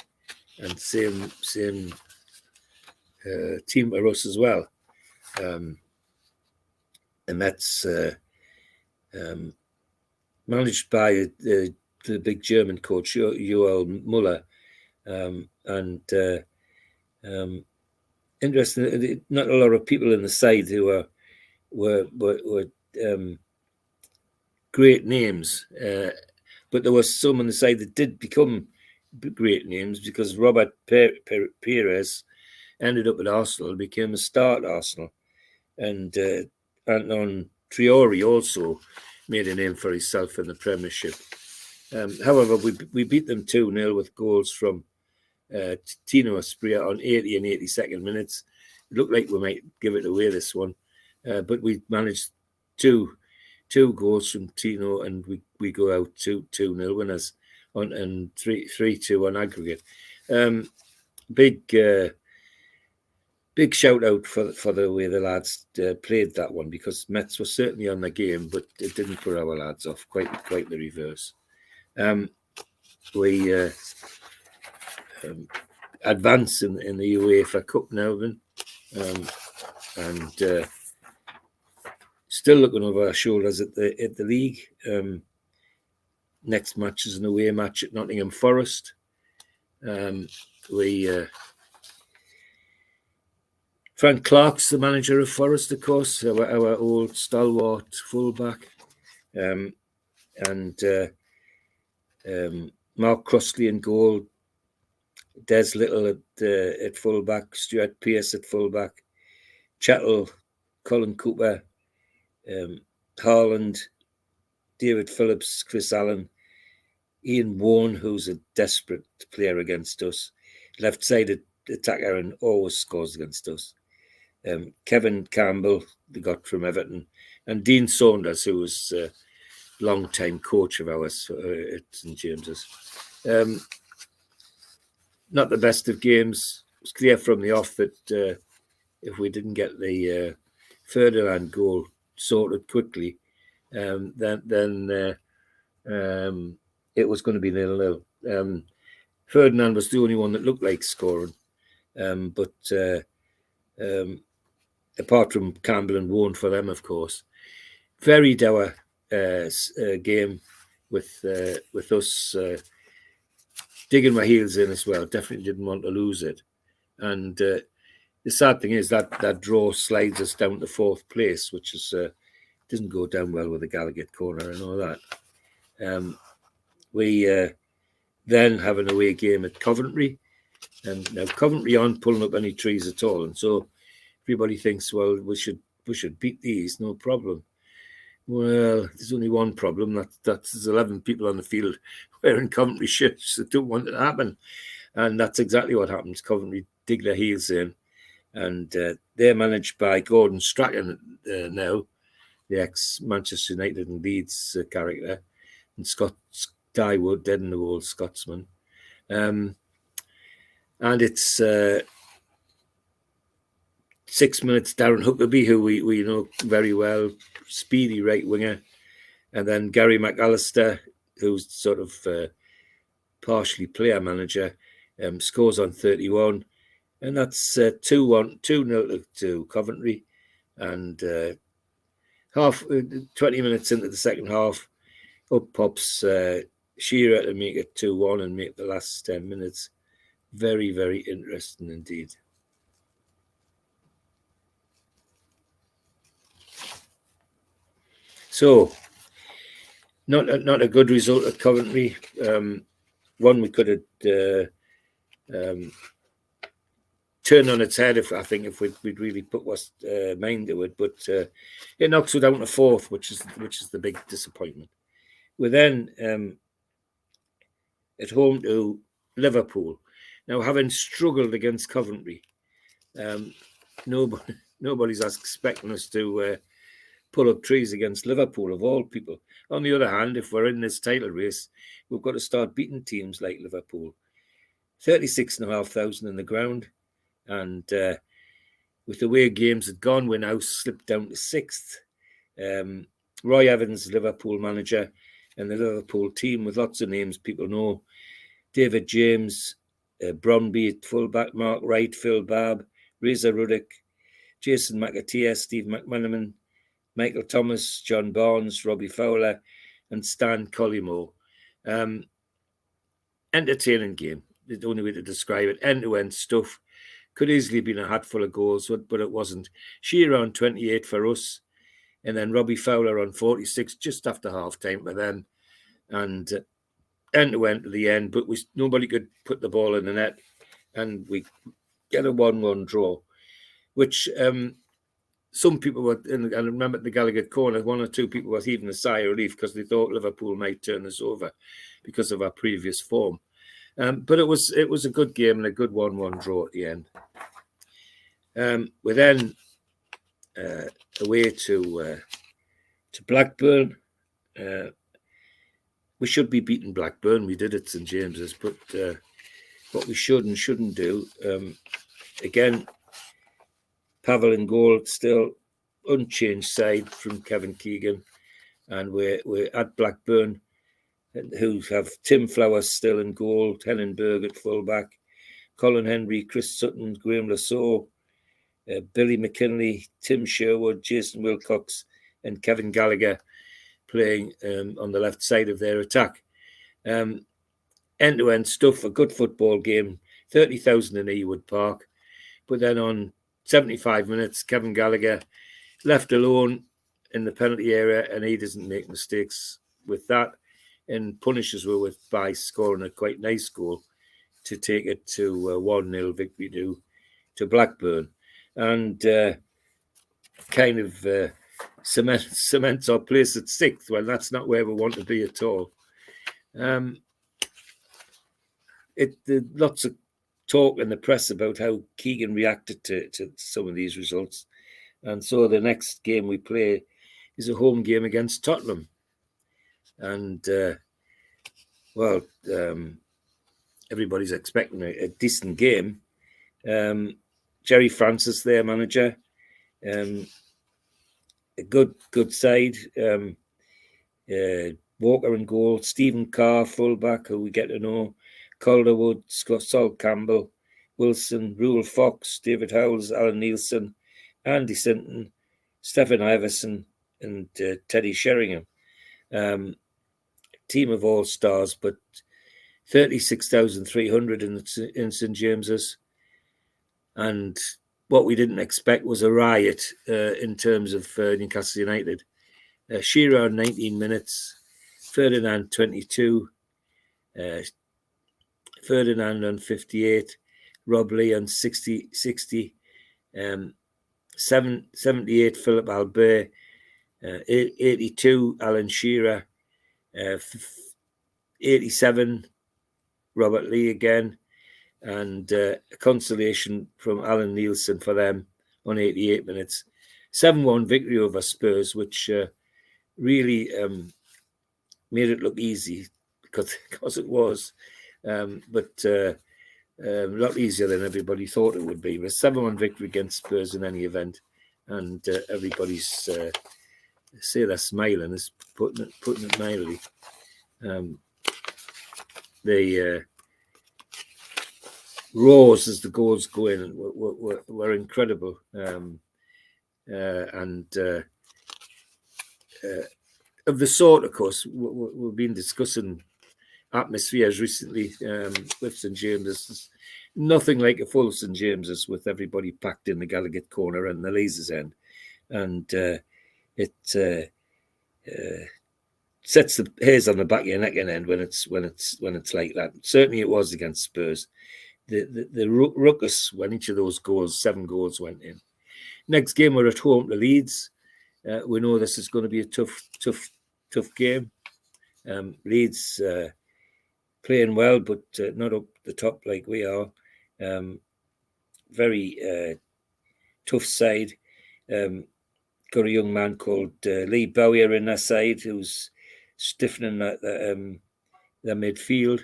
and same team for us as well. And that's managed by the big German coach, Joel Muller. Interesting, not a lot of people in the side who were great names, but there was some on the side that did become great names, because Robert Perez ended up at Arsenal and became a star at Arsenal, and Anton Triori also made a name for himself in the Premiership. However, we beat them 2-0 with goals from Tino Asprilla on 80 and 82nd minutes. It looked like we might give it away this one, but we managed two goals from Tino, and we go out 2-0 winners and 3-2 on aggregate. Big shout out for the way the lads played that one, because Metz was certainly on the game, but it didn't put our lads off. Quite the reverse. We advance in the UEFA Cup now, and still looking over our shoulders at the league. Next match is an away match at Nottingham Forest. Frank Clark's the manager of Forest, of course, our old stalwart fullback, and Mark Crossley in goal, Des Little at fullback, Stuart Pearce at fullback, Chettle, Colin Cooper, Haaland, David Phillips, Chris Allen, Ian Warren, who's a desperate player against us, left-sided attacker and always scores against us. Kevin Campbell, they got from Everton, and Dean Saunders, who was a long-time coach of ours at St James's. Not the best of games. It was clear from the off that if we didn't get the Ferdinand goal sorted quickly, then it was going to be 0-0. Ferdinand was the only one that looked like scoring, but apart from Campbell and Warren for them, of course. Very dour game with us digging my heels in as well. Definitely didn't want to lose it. And the sad thing is that draw slides us down to fourth place, which is doesn't go down well with the Gallagher corner and all that. We then have an away game at Coventry. And now Coventry aren't pulling up any trees at all. And so everybody thinks, well, we should beat these, no problem. Well, there's only one problem. That's there's 11 people on the field wearing Coventry shirts that don't want it to happen. And that's exactly what happens. Coventry dig their heels in. And they're managed by Gordon Strachan now, the ex-Manchester United and Leeds character, and Scott Dyewood, dead in the wall Scotsman. And it's 6 minutes, Darren Huckabee, who we know very well, speedy right winger. And then Gary McAllister, who's sort of partially player manager, scores on 31. And that's 2-0 to Coventry. And 20 minutes into the second half, up pops Shearer to make it 2-1 and make the last 10 minutes. Very, very interesting indeed. So, not a good result at Coventry. One we could have turned on its head if we'd really put what's mind to it. But it knocks us down to fourth, which is the big disappointment. We're then at home to Liverpool. Now, having struggled against Coventry, nobody's expecting us to pull up trees against Liverpool, of all people. On the other hand, if we're in this title race, we've got to start beating teams like Liverpool. 36,500 in the ground. And with the way games had gone, we're now slipped down to sixth. Roy Evans, Liverpool manager, and the Liverpool team with lots of names people know. David James, Bromby at fullback, Mark Wright, Phil Babb, Reza Ruddock, Jason McAteer, Steve McManaman, Michael Thomas, John Barnes, Robbie Fowler, and Stan Collymore. Entertaining game, the only way to describe it. End-to-end stuff. Could easily have been a hatful of goals, but it wasn't. Shearer on 28 for us, and then Robbie Fowler on 46 just after half-time for them. And end-to-end to the end, but nobody could put the ball in the net, and we get a 1-1 draw, which some people were, and I remember at the Gallagher corner, one or two people were heaving a sigh of relief because they thought Liverpool might turn us over because of our previous form. But it was a good game and a good 1-1 draw at the end. We're then away to Blackburn. We should be beating Blackburn. We did at St James's, but what we should and shouldn't do. Again, Pavel in goal, still unchanged side from Kevin Keegan, and we're at Blackburn, who have Tim Flowers still in goal, Helen Berg at fullback, Colin Henry, Chris Sutton, Graham Lasso, Billy McKinley, Tim Sherwood, Jason Wilcox, and Kevin Gallagher playing on the left side of their attack. End-to-end stuff, a good football game, 30,000 in Ewood Park. But then on 75 minutes, Kevin Gallagher left alone in the penalty area, and he doesn't make mistakes with that, and punishes us by scoring a quite nice goal to take it to 1-0 victory to Blackburn. And kind of cements our place at sixth. Well, that's not where we want to be at all. Lots of talk in the press about how Keegan reacted to some of these results. And so the next game we play is a home game against Tottenham. And, everybody's expecting a decent game. Jerry Francis, their manager, a good side. Walker in goal, Stephen Carr, fullback, who we get to know, Calderwood, Sol Campbell, Wilson, Rule Fox, David Howells, Alan Nielsen, Andy Sinton, Stephen Iverson, and Teddy Sheringham. Team of all stars, but 36,300 in St James's. And what we didn't expect was a riot in terms of Newcastle United. Shearer 19 minutes, Ferdinand 22, Ferdinand on 58, Rob Lee on 60, 78, Philip Albert, 82, Alan Shearer, 87, Robert Lee again, and a consolation from Alan Nielsen for them on 88 minutes. 7-1 victory over Spurs, which really made it look easy because it was, but a lot easier than everybody thought it would be. But 7-1 victory against Spurs in any event, and everybody's say they're smiling is putting it mildly. The roars as the goals go in were incredible, and of the sort, of course, we've been discussing atmospheres recently with St James's. Nothing like a full St James's with everybody packed in the Gallagher corner and the Lasers end, and it sets the hairs on the back of your neck and end when it's like that. Certainly, it was against Spurs. The ruckus when each of those goals, 7 goals, went in. Next game, we're at home to Leeds. We know this is going to be a tough game. Leeds playing well, but not up the top like we are. Very tough side. Got a young man called Lee Bowyer in their side who's stiffening their midfield.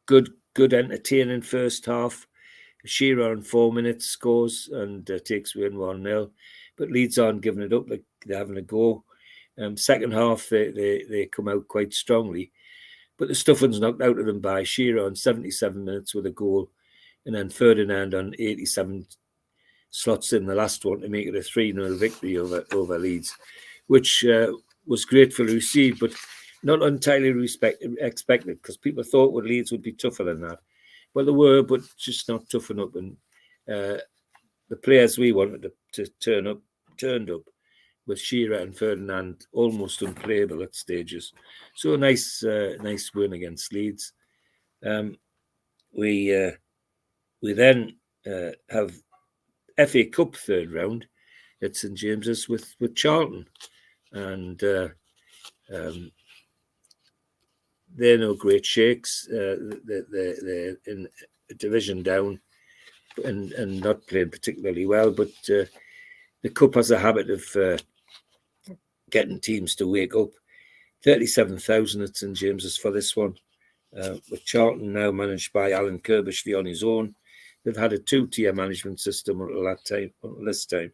Good entertaining first half. Shearer in 4 minutes scores and takes win 1-0, but Leeds aren't giving it up, like they're having a go. Second half they come out quite strongly, but the stuffing's knocked out of them by Shearer on 77 minutes with a goal, and then Ferdinand on 87 slots in the last one to make it a 3-0 victory over Leeds, which was gratefully received, but not entirely expected, because people thought Leeds would be tougher than that. Well, they were, but just not tough enough. And the players we wanted to turn up turned up, with Shearer and Ferdinand almost unplayable at stages. So a nice win against Leeds. We then have FA Cup third round at St James's with Charlton, and they're no great shakes. They're in a division down and not playing particularly well, but the Cup has a habit of getting teams to wake up. 37,000 at St James's for this one, with Charlton now managed by Alan Kirbishley on his own. They've had a 2-tier management system until this time.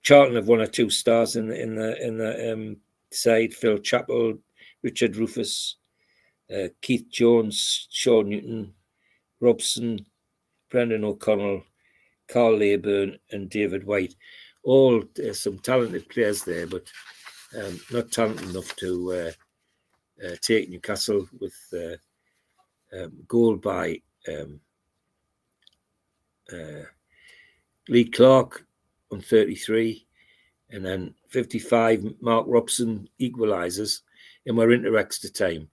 Charlton have 1 or 2 stars in the side: Phil Chappell, Richard Rufus, Keith Jones, Sean Newton, Robson, Brendan O'Connell, Carl Leyburn, and David White. All some talented players there, but not talented enough to take Newcastle, with goal by Lee Clark on 33, and then 55, Mark Robson equalises, and we're into extra time.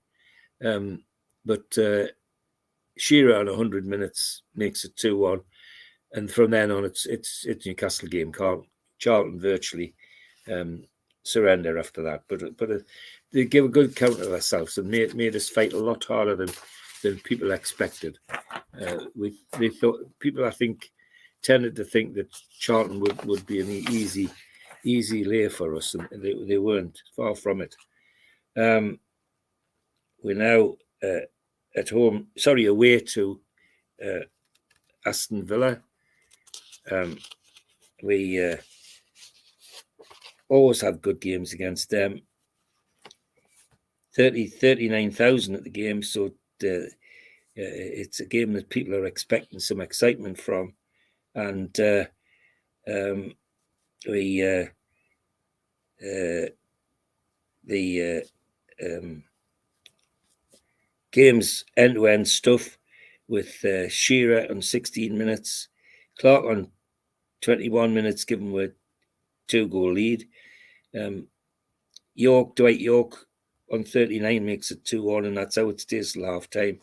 But Shearer on 100 minutes makes it 2-1, and from then on it's Newcastle game. Charlton virtually surrender after that, but they gave a good count of ourselves and made us fight a lot harder than people expected. They thought, people I think tended to think that Charlton would be an easy lay for us, and they weren't, far from it. We're now away to Aston Villa. We always have good games against them. 39,000 at the game, so it's a game that people are expecting some excitement from, and game's end-to-end stuff, with Shearer on 16 minutes, Clark on 21 minutes, given with 2-goal lead. Dwight York on 39 makes it 2-1, and that's how it stays till half time.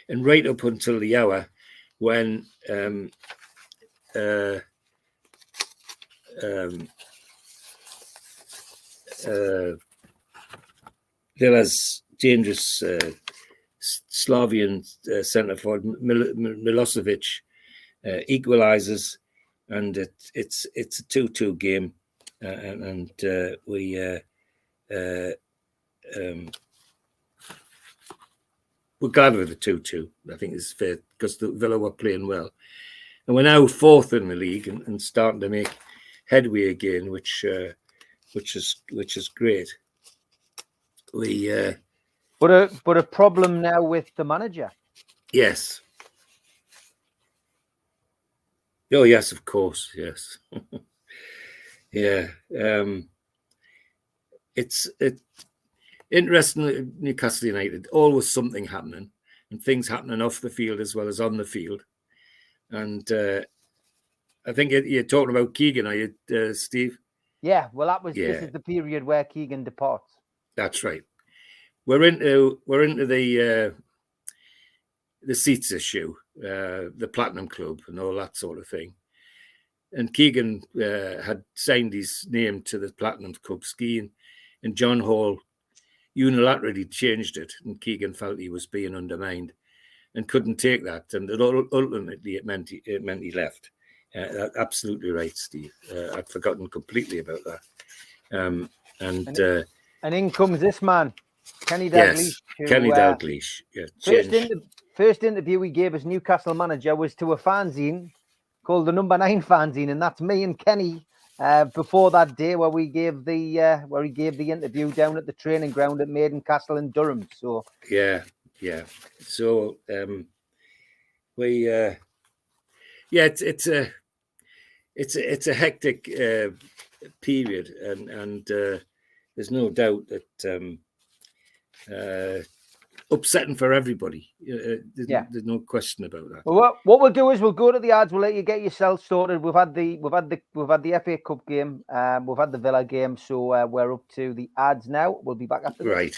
And right up until the hour when Villa's dangerous Slavian centre forward Milosevic equalises, and it's a 2-2 game, and we're glad with the 2-2. I think it's fair because the Villa were playing well, and we're now 4th in the league and starting to make headway again, which is great. But a problem now with the manager. Yes. Oh yes, of course. Yes. Yeah. It's interesting. Newcastle United, always something happening, and things happening off the field as well as on the field. And I think you're talking about Keegan, are you, Steve? Yeah. Well, this is the period where Keegan departs. That's right. We're into the seats issue, the Platinum Club, and all that sort of thing. And Keegan had signed his name to the Platinum Club scheme, and John Hall unilaterally changed it, and Keegan felt he was being undermined and couldn't take that, and ultimately it meant he left. Absolutely right, Steve. I'd forgotten completely about that. And in comes this man, Kenny Dalglish. Yes, Kenny Dalglish. Yeah, first interview he gave as Newcastle manager was to a fanzine called the Number 9 fanzine, and that's me and Kenny before that day where he gave the interview down at the training ground at Maiden Castle in Durham. So yeah. So it's a hectic period, and there's no doubt that upsetting for everybody. There's no question about that. Well, what we'll do is we'll go to the ads. We'll let you get yourself sorted. We've had the FA Cup game. We've had the Villa game. So we're up to the ads now. We'll be back after this. Right.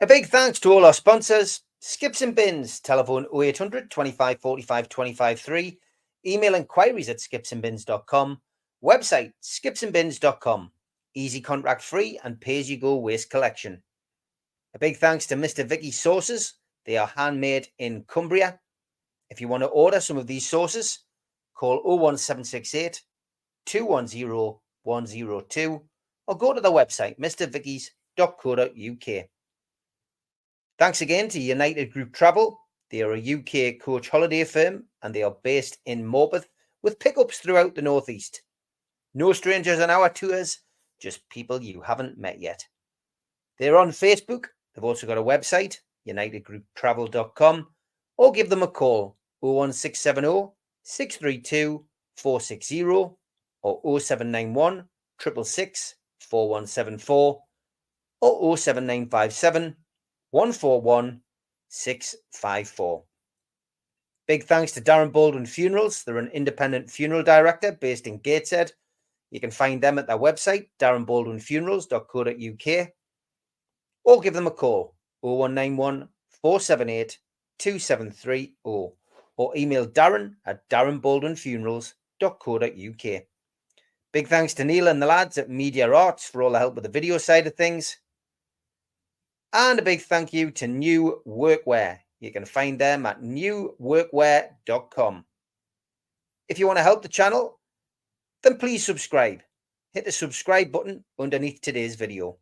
A big thanks to all our sponsors: Skips and Bins, telephone 0800 25 45 25 3, email inquiries at skipsandbins.com, website skipsandbins.com, easy contract free and pay-as-you-go waste collection. A big thanks to Mr. Vicky's sauces. They are handmade in Cumbria. If you want to order some of these sauces, call 01768 210 102 or go to the website mrvickys.co.uk. Thanks again to United Group Travel. They are a UK coach holiday firm and they are based in Morpeth with pickups throughout the Northeast. No strangers on our tours, just people you haven't met yet. They're on Facebook. They've also got a website, unitedgrouptravel.com, or give them a call, 01670 632 460 or 0791 666 4174 or 07957 141 654. Big thanks to Darren Baldwin Funerals. They're an independent funeral director based in Gateshead. You can find them at their website, darrenbaldwinfunerals.co.uk, or give them a call, 0191 478 2730, or email Darren at darrenbaldwinfunerals.co.uk. Big thanks to Neil and the lads at Media Arts for all the help with the video side of things. And a big thank you to New Workwear. You can find them at newworkwear.com. If you want to help the channel, then please subscribe. Hit the subscribe button underneath today's video.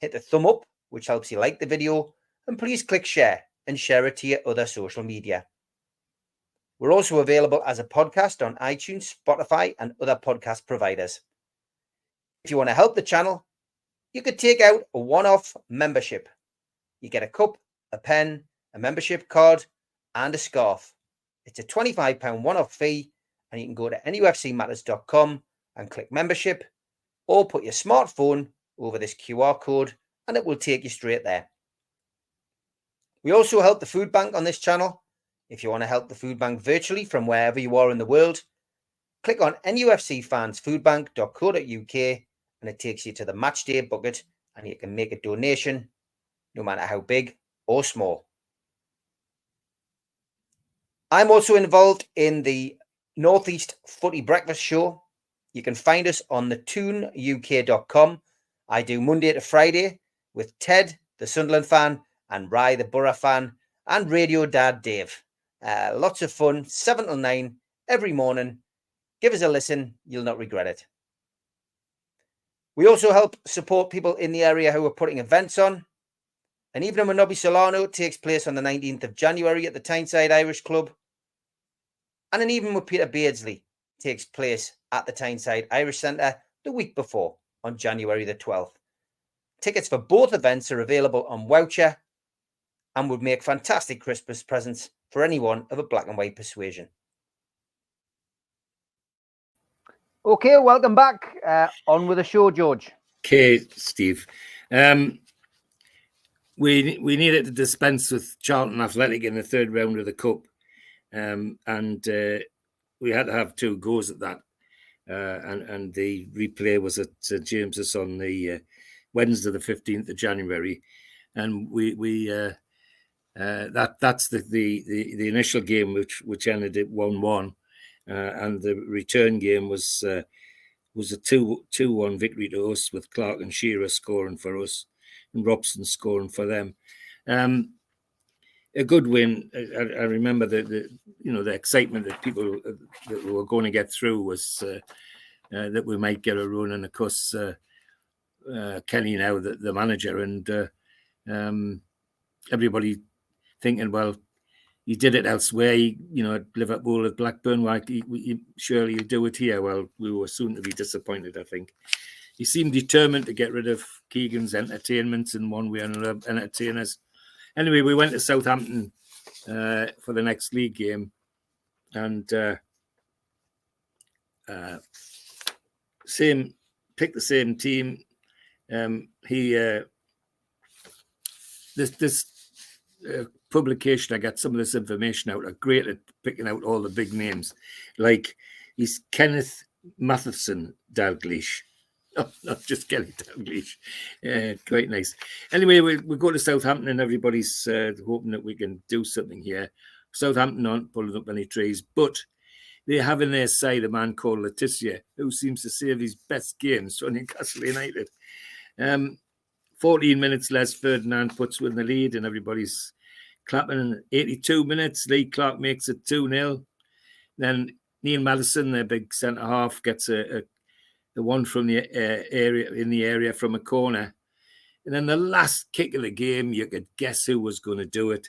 Hit the thumb up, which helps you like the video, and please click share and share it to your other social media. We're also available as a podcast on iTunes, Spotify, and other podcast providers. If you want to help the channel, you could take out a one-off membership. You get a cup, a pen, a membership card, and a scarf. It's a £25 one-off fee, and you can go to nufcmatters.com and click membership, or put your smartphone over this QR code and it will take you straight there. We also help the food bank on this channel. If you want to help the food bank virtually from wherever you are in the world, Click on nufcfansfoodbank.co.uk and it takes you to the match day bucket and you can make a donation no matter how big or small. I'm also involved in the Northeast Footy Breakfast Show. You can find us on the tuneuk.com. I do Monday to Friday with Ted, the Sunderland fan, and Rye, the Borough fan, and Radio Dad Dave. Lots of fun, 7 till 9 every morning. Give us a listen, you'll not regret it. We also help support people in the area who are putting events on. An evening with Nobby Solano takes place on the 19th of January at the Tyneside Irish Club. And an evening with Peter Beardsley takes place at the Tyneside Irish Centre the week before, on January the 12th. Tickets for both events are available on Voucher and would make fantastic Christmas presents for anyone of a black and white persuasion. Okay, welcome back. On with the show, George. Okay, Steve. We needed to dispense with Charlton Athletic in the third round of the Cup. And we had to have 2 goes at that. And the replay was at St James's on the Wednesday, the 15th of January. And that's the initial game which ended at 1-1. And the return game was a 2-1 victory to us, with Clark and Shearer scoring for us and Robson scoring for them. A good win. I remember the excitement that people that were going to get through was that we might get a run, and of course Kenny now the manager, and everybody thinking, well, he did it elsewhere, at Liverpool, at Blackburn, why surely he'll do it here. Well, we were soon to be disappointed, I think. He seemed determined to get rid of Keegan's entertainment in one way or another, entertainers. Anyway, we went to Southampton for the next league game, and picked the same team. This publication, I got some of this information out, are great at picking out all the big names. Like, he's Kenneth Matheson Dalglish. No, not just Kelly Dalglish. Quite nice. Anyway, we go to Southampton, and everybody's hoping that we can do something here. Southampton aren't pulling up any trees, but they have in their side a man called Letitia, who seems to save his best games for Newcastle United. 14 minutes less, Ferdinand puts in the lead, and everybody's clapping. In 82 minutes, Lee Clark makes it 2-0. Then Neil Madison, their big centre half, gets the one from the area from a corner. And then the last kick of the game, you could guess who was going to do it.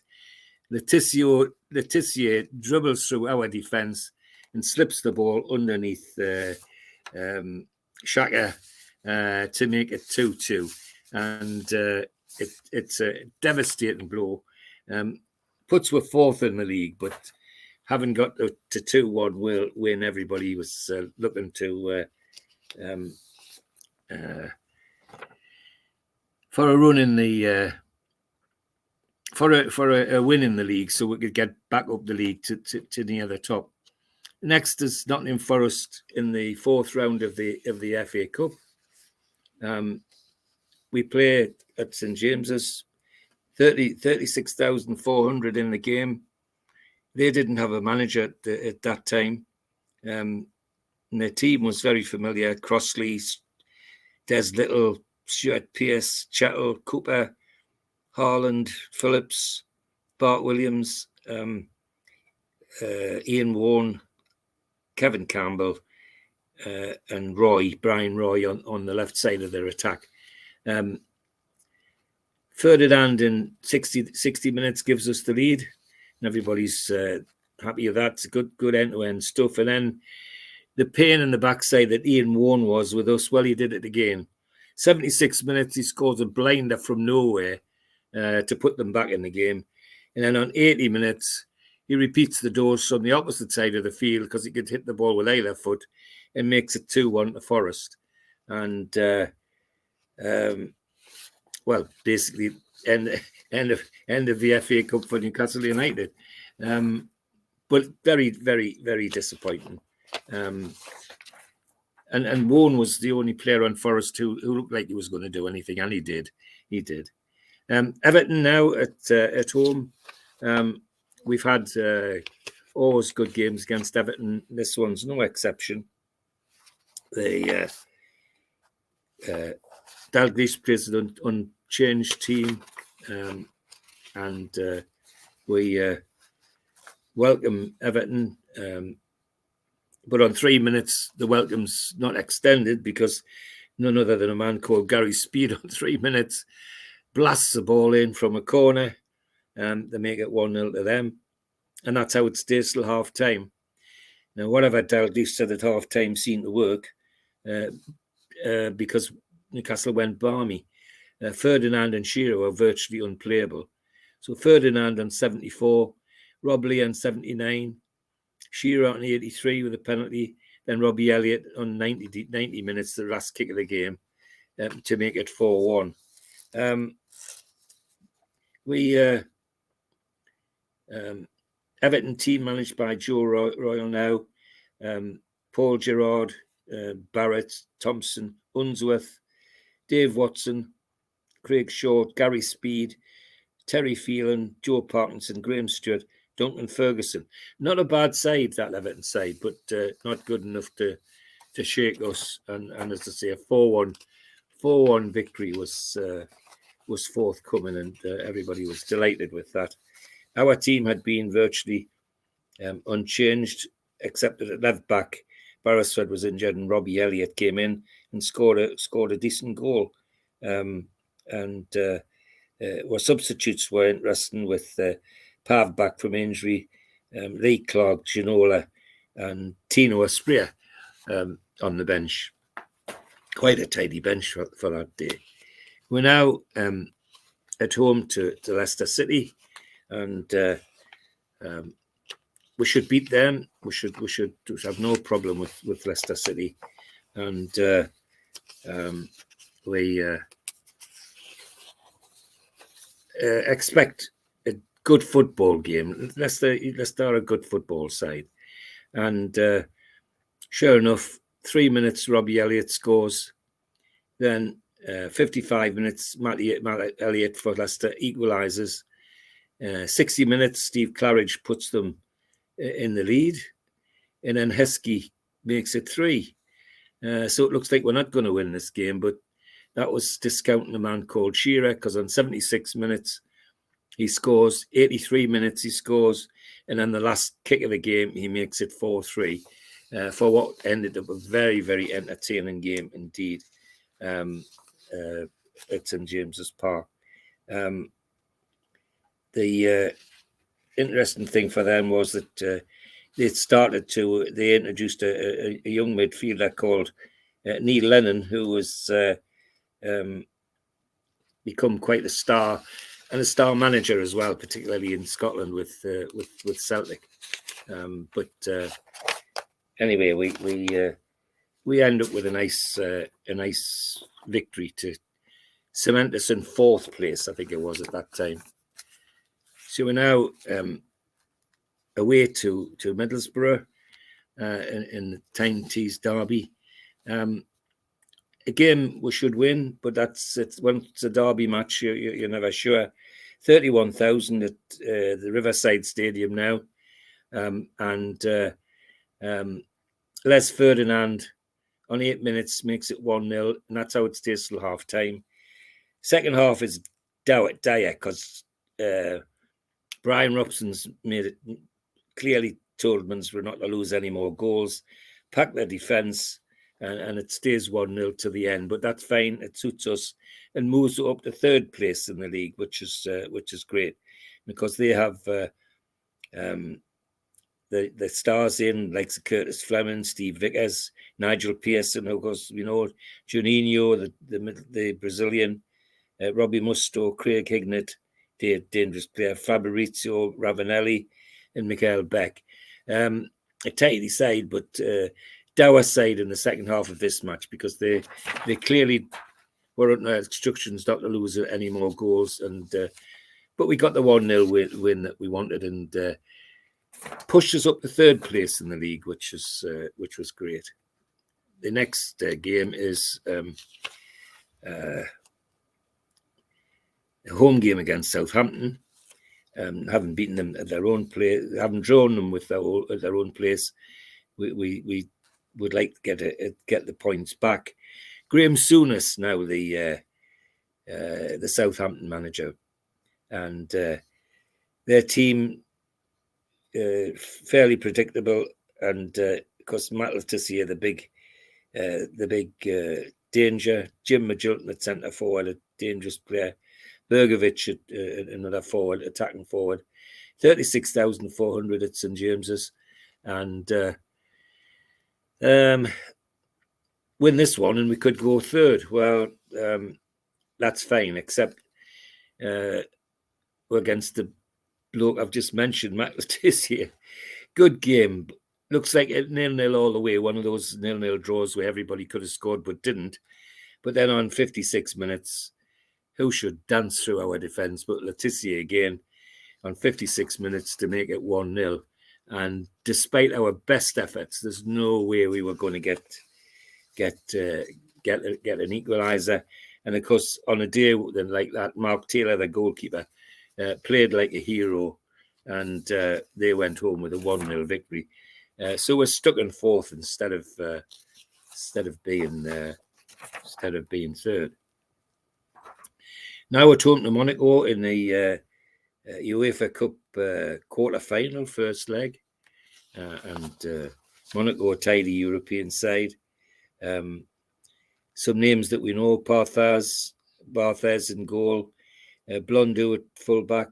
Letitia dribbles through our defence and slips the ball underneath Shaka to make it 2-2. And it's a devastating blow. Puts were 4th in the league, but having got to 2-1 win, everybody was looking to for a run in the for a win in the league, so we could get back up the league to near the top. Next is Nottingham Forest in the 4th round of the FA Cup. We play at St James's, 36,400 in the game. They didn't have a manager at that time. And their team was very familiar. Crossley, Des Little, Stuart Pearce, Chettle, Cooper, Harland, Phillips, Bart Williams, Ian Warren, Kevin Campbell, and Brian Roy on the left side of their attack. Ferdinand in 60 minutes gives us the lead, and everybody's happy with that. It's good end-to-end stuff. And then the pain in the backside that Ian Warren was with us, well, he did it again. 76 minutes, he scores a blinder from nowhere to put them back in the game. And then on 80 minutes, he repeats the dose from the opposite side of the field because he could hit the ball with either foot and makes it 2-1 to Forest. And, well, basically, end of the FA Cup for Newcastle United. But very, very, very disappointing. And Warren was the only player on Forest who looked like he was going to do anything, and he did. Everton now at home. We've had always good games against Everton. This one's no exception. The Dalglish plays an unchanged team, and we welcome Everton. But on 3 minutes, the welcome's not extended because none other than a man called Gary Speed on 3 minutes blasts the ball in from a corner. They make it 1-0 to them. And that's how it stays till half-time. Now, whatever Dalglish said at half-time seemed to work because Newcastle went balmy. Ferdinand and Shearer were virtually unplayable. So Ferdinand on 74, Rob Lee on 79, Shearer on 83 with a penalty, then Robbie Elliott on 90 minutes, the last kick of the game, to make it 4-1. Everton team managed by Joe Royal now, Paul Gerrard, Barrett, Thompson, Unsworth, Dave Watson, Craig Short, Gary Speed, Terry Phelan, Joe Parkinson, Graham Stewart, Duncan Ferguson. Not a bad side, that Everton side, but not good enough to shake us. And as I say, a 4-1 victory was forthcoming, and everybody was delighted with that. Our team had been virtually unchanged, except that at left back, Beresford was injured and Robbie Elliott came in and scored a decent goal. Our substitutes were interesting with Pav back from injury, Lee Clark, Ginola, and Tino Aspria on the bench. Quite a tidy bench for that day. We're now at home to Leicester City, and we should beat them. We should have no problem with Leicester City, and we expect a good football game. Leicester are a good football side, and sure enough, 3 minutes Robbie Elliott scores, then 55 minutes Matt Elliott for Leicester equalises. 60 minutes Steve Claridge puts them in the lead, and then Heskey makes it 3. So it looks like we're not going to win this game, but that was discounting a man called Shearer, because on 76 minutes he scores, 83 minutes he scores, and then the last kick of the game he makes it 4-3 for what ended up a very, very entertaining game indeed at St James's Park. The interesting thing for them was that they introduced a young midfielder called Neil Lennon, who was become quite a star and a star manager as well, particularly in Scotland with Celtic. But anyway, we end up with a nice victory to cement us in 4th place, I think it was at that time. So we're now away to Middlesbrough in the Tyne Tees derby. A game we should win, but when it's a derby match, you're never sure. 31,000 at the Riverside Stadium now, and Les Ferdinand on 8 minutes makes it 1-0, and that's how it stays till half time. Second half is dire because Brian Robson's made it clearly told Middlesbrough not to lose any more goals, pack their defence, and it stays 1-0 to the end. But that's fine; it suits us, and moves up to 3rd place in the league, which is great, because they have the stars in like Curtis Fleming, Steve Vickers, Nigel Pearson, of course, Juninho, the Brazilian, Robbie Musto, Craig Hignett, the dangerous player, Fabrizio Ravanelli, and Mikael Beck. A tidy side, but dour side in the second half of this match, because they clearly were under instructions not to lose any more goals, and but we got the 1-0 win that we wanted, and pushed us up to third place in the league, which was great. The next game is a home game against Southampton. Haven't beaten them at their own place, haven't drawn them at their own place. We would like to get the points back. Graham Souness now the Southampton manager, and their team fairly predictable, and of course Matt Letizia the big danger. Jim Magilton at centre forward, a dangerous player. Bergovic at another forward, attacking forward. 36,400 at St James's, and win this one, and we could go third. Well, that's fine, except we're against the bloke I've just mentioned, Matt Letizia. Good game. Looks like a 0-0 all the way. One of those 0-0 draws where everybody could have scored but didn't. But then on 56 minutes, who should dance through our defence but Letizia again on 56 minutes to make it 1-0. And despite our best efforts, there's no way we were going to get an equaliser. And of course, on a day like that, Mark Taylor, the goalkeeper, played like a hero, and they went home with a 1-0 victory. So we're stuck in fourth instead of being third. Now we're talking to Monaco in the UEFA Cup quarter-final, first leg. And Monaco tied the European side. Some names that we know: Barthez in goal, Blondeau at full-back,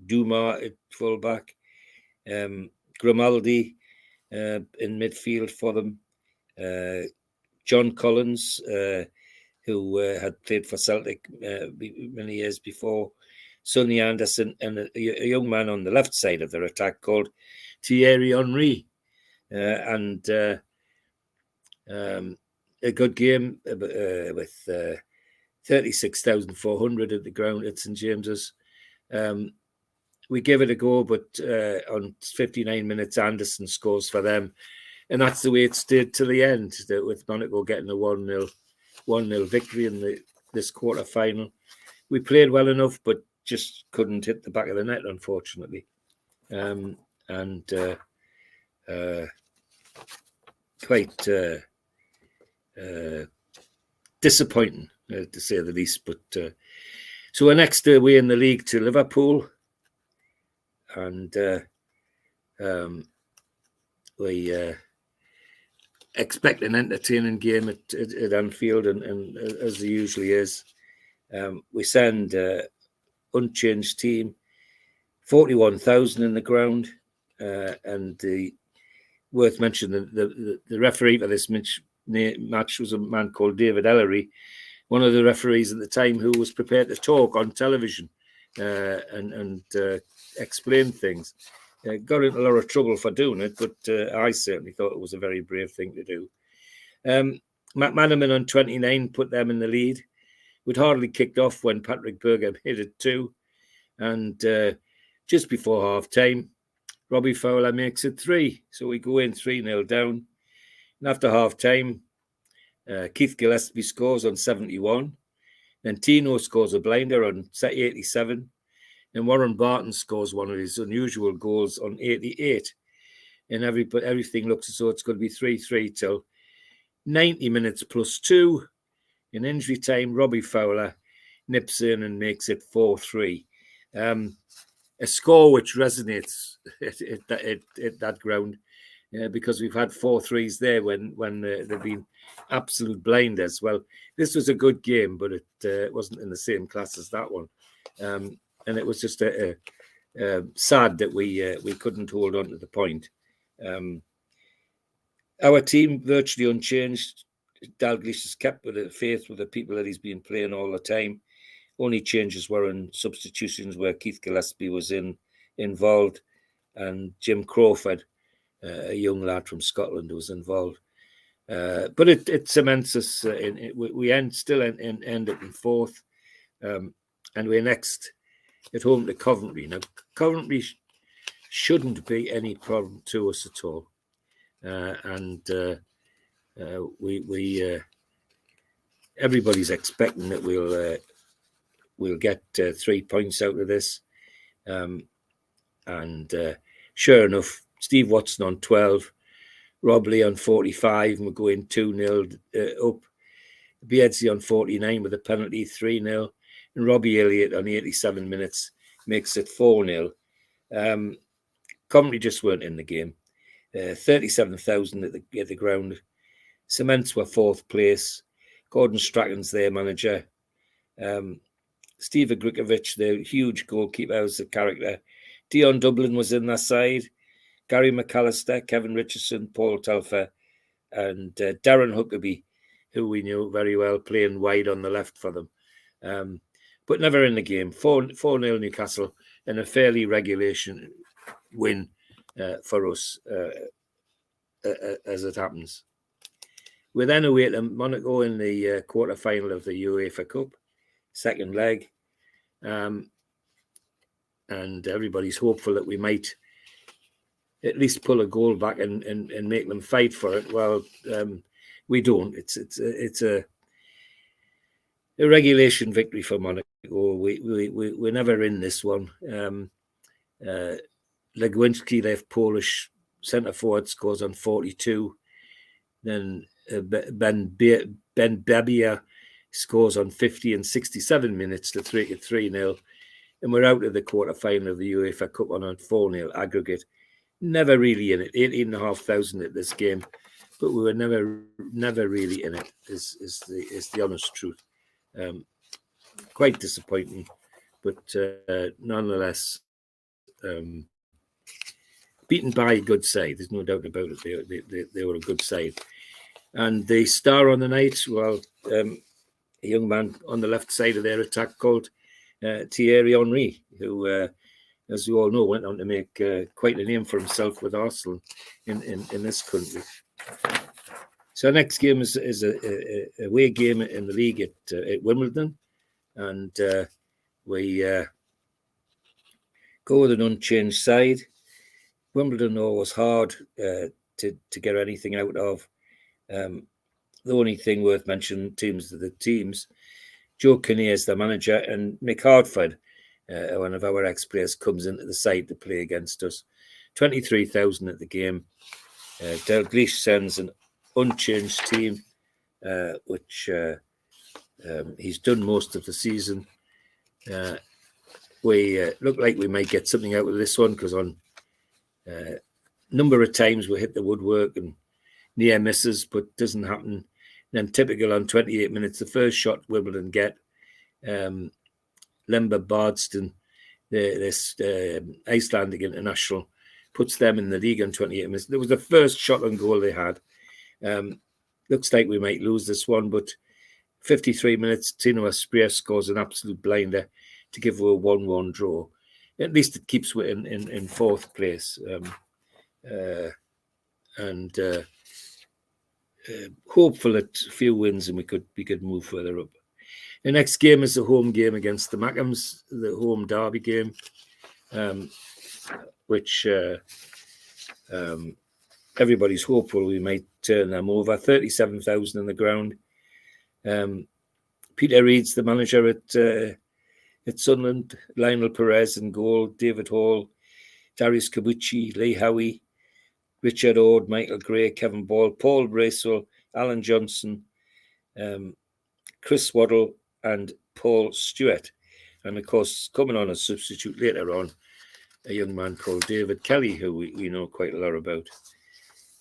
Dumas at full-back, Grimaldi in midfield for them, John Collins, who had played for Celtic many years before, Sonny Anderson, and a young man on the left side of their attack called Thierry Henry. And a good game with 36,400 at the ground at St James's. We give it a go, but on 59 minutes, Anderson scores for them. And that's the way it stayed to the end, with Monaco getting a 1-0 victory in this quarter-final. We played well enough, but just couldn't hit the back of the net, unfortunately. Quite disappointing, to say the least. But so we're next away in the league to Liverpool, and we expect an entertaining game at Anfield, and as there usually is. We send unchanged team, 41,000 in the ground, and worth mentioning the referee for this match was a man called David Ellery, one of the referees at the time who was prepared to talk on television and explain things. Got into a lot of trouble for doing it, but I certainly thought it was a very brave thing to do. McManaman on 29 put them in the lead. We'd hardly kicked off when Patrick Berger made it 2. And just before half-time, Robbie Fowler makes it 3. So we go in 3-0 down. And after half-time, Keith Gillespie scores on 71. Then Tino scores a blinder on 87. And Warren Barton scores one of his unusual goals on 88. And everything looks as though it's going to be 3-3 till 90 minutes plus 2. In injury time, Robbie Fowler nips in and makes it 4-3. A score which resonates at that ground, because we've had 4-3s there when they've been absolute blinders. Well, this was a good game, but it wasn't in the same class as that one. And it was just sad that we couldn't hold on to the point. Our team virtually unchanged. Dalglish has kept with the faith with the people that he's been playing all the time. Only changes were in substitutions where Keith Gillespie was involved, and Jim Crawford, a young lad from Scotland, was involved. But it cements us. We still end up in fourth, and we're next at home to Coventry. Now, Coventry shouldn't be any problem to us at all. Everybody's expecting that we'll get 3 points out of this. Sure enough, Steve Watson on 12, Rob Lee on 45, and we're going 2-0 up. Beardsley on 49 with a penalty, 3-0. And Robbie Elliott on 87 minutes makes it 4-0. Coventry just weren't in the game. 37,000 at the ground. Cements were 4th place. Gordon Strachan's their manager. Steve Agrikovic, the huge goalkeeper, was the character. Dion Dublin was in that side. Gary McAllister, Kevin Richardson, Paul Telfer, and Darren Huckabee, who we knew very well, playing wide on the left for them. But never in the game. 4-0 Newcastle, and a fairly regulation win for us as it happens. We then await Monaco in the quarter-final of the UEFA Cup, second leg. And everybody's hopeful that we might at least pull a goal back and make them fight for it. Well, we don't. It's a regulation victory for Monaco. We're never in this one. Legwinski, their Polish centre forward, scores on 42. Then Ben Babia scores on 50 and 67 minutes to 3-0. And we're out of the quarter-final of the UEFA Cup on a 4-0 aggregate. Never really in it. 18,500 at this game, but we were never really in it. Is the honest truth. Quite disappointing, but nonetheless, beaten by a good side. There's no doubt about it. They were a good side. And the star on the night, well, a young man on the left side of their attack called Thierry Henry, who, as you all know, went on to make quite a name for himself with Arsenal in this country. So our next game is a away game in the league at Wimbledon, and we go with an unchanged side. Wimbledon always hard to get anything out of. The only thing worth mentioning the teams. Joe Kinnear is the manager, and Mick Hartford, one of our ex-players, comes into the side to play against us. 23,000 at the game. Dalglish sends an unchanged team, which he's done most of the season. We look like we might get something out of this one, because on number of times we hit the woodwork and near misses, but doesn't happen. And then typical on 28 minutes, the first shot Wimbledon get, Lember Bardston, this Icelandic international, puts them in the league on 28 minutes. It was the first shot on goal they had. Looks like we might lose this one, but 53 minutes, Tino Asprilla scores an absolute blinder to give her a 1-1 draw. At least it keeps her in fourth place. Hopeful that a few wins and we could move further up. The next game is the home game against the Mackhams, the home derby game, which everybody's hopeful we might turn them over. 37,000 on the ground. Peter Reid's the manager at Sunderland. Lionel Perez in goal. David Hall, Darius Kabuchi, Lee Howie, Richard Ord, Michael Gray, Kevin Ball, Paul Bracewell, Alan Johnson, Chris Waddle, and Paul Stewart. And of course, coming on as substitute later on, a young man called David Kelly, who we know quite a lot about.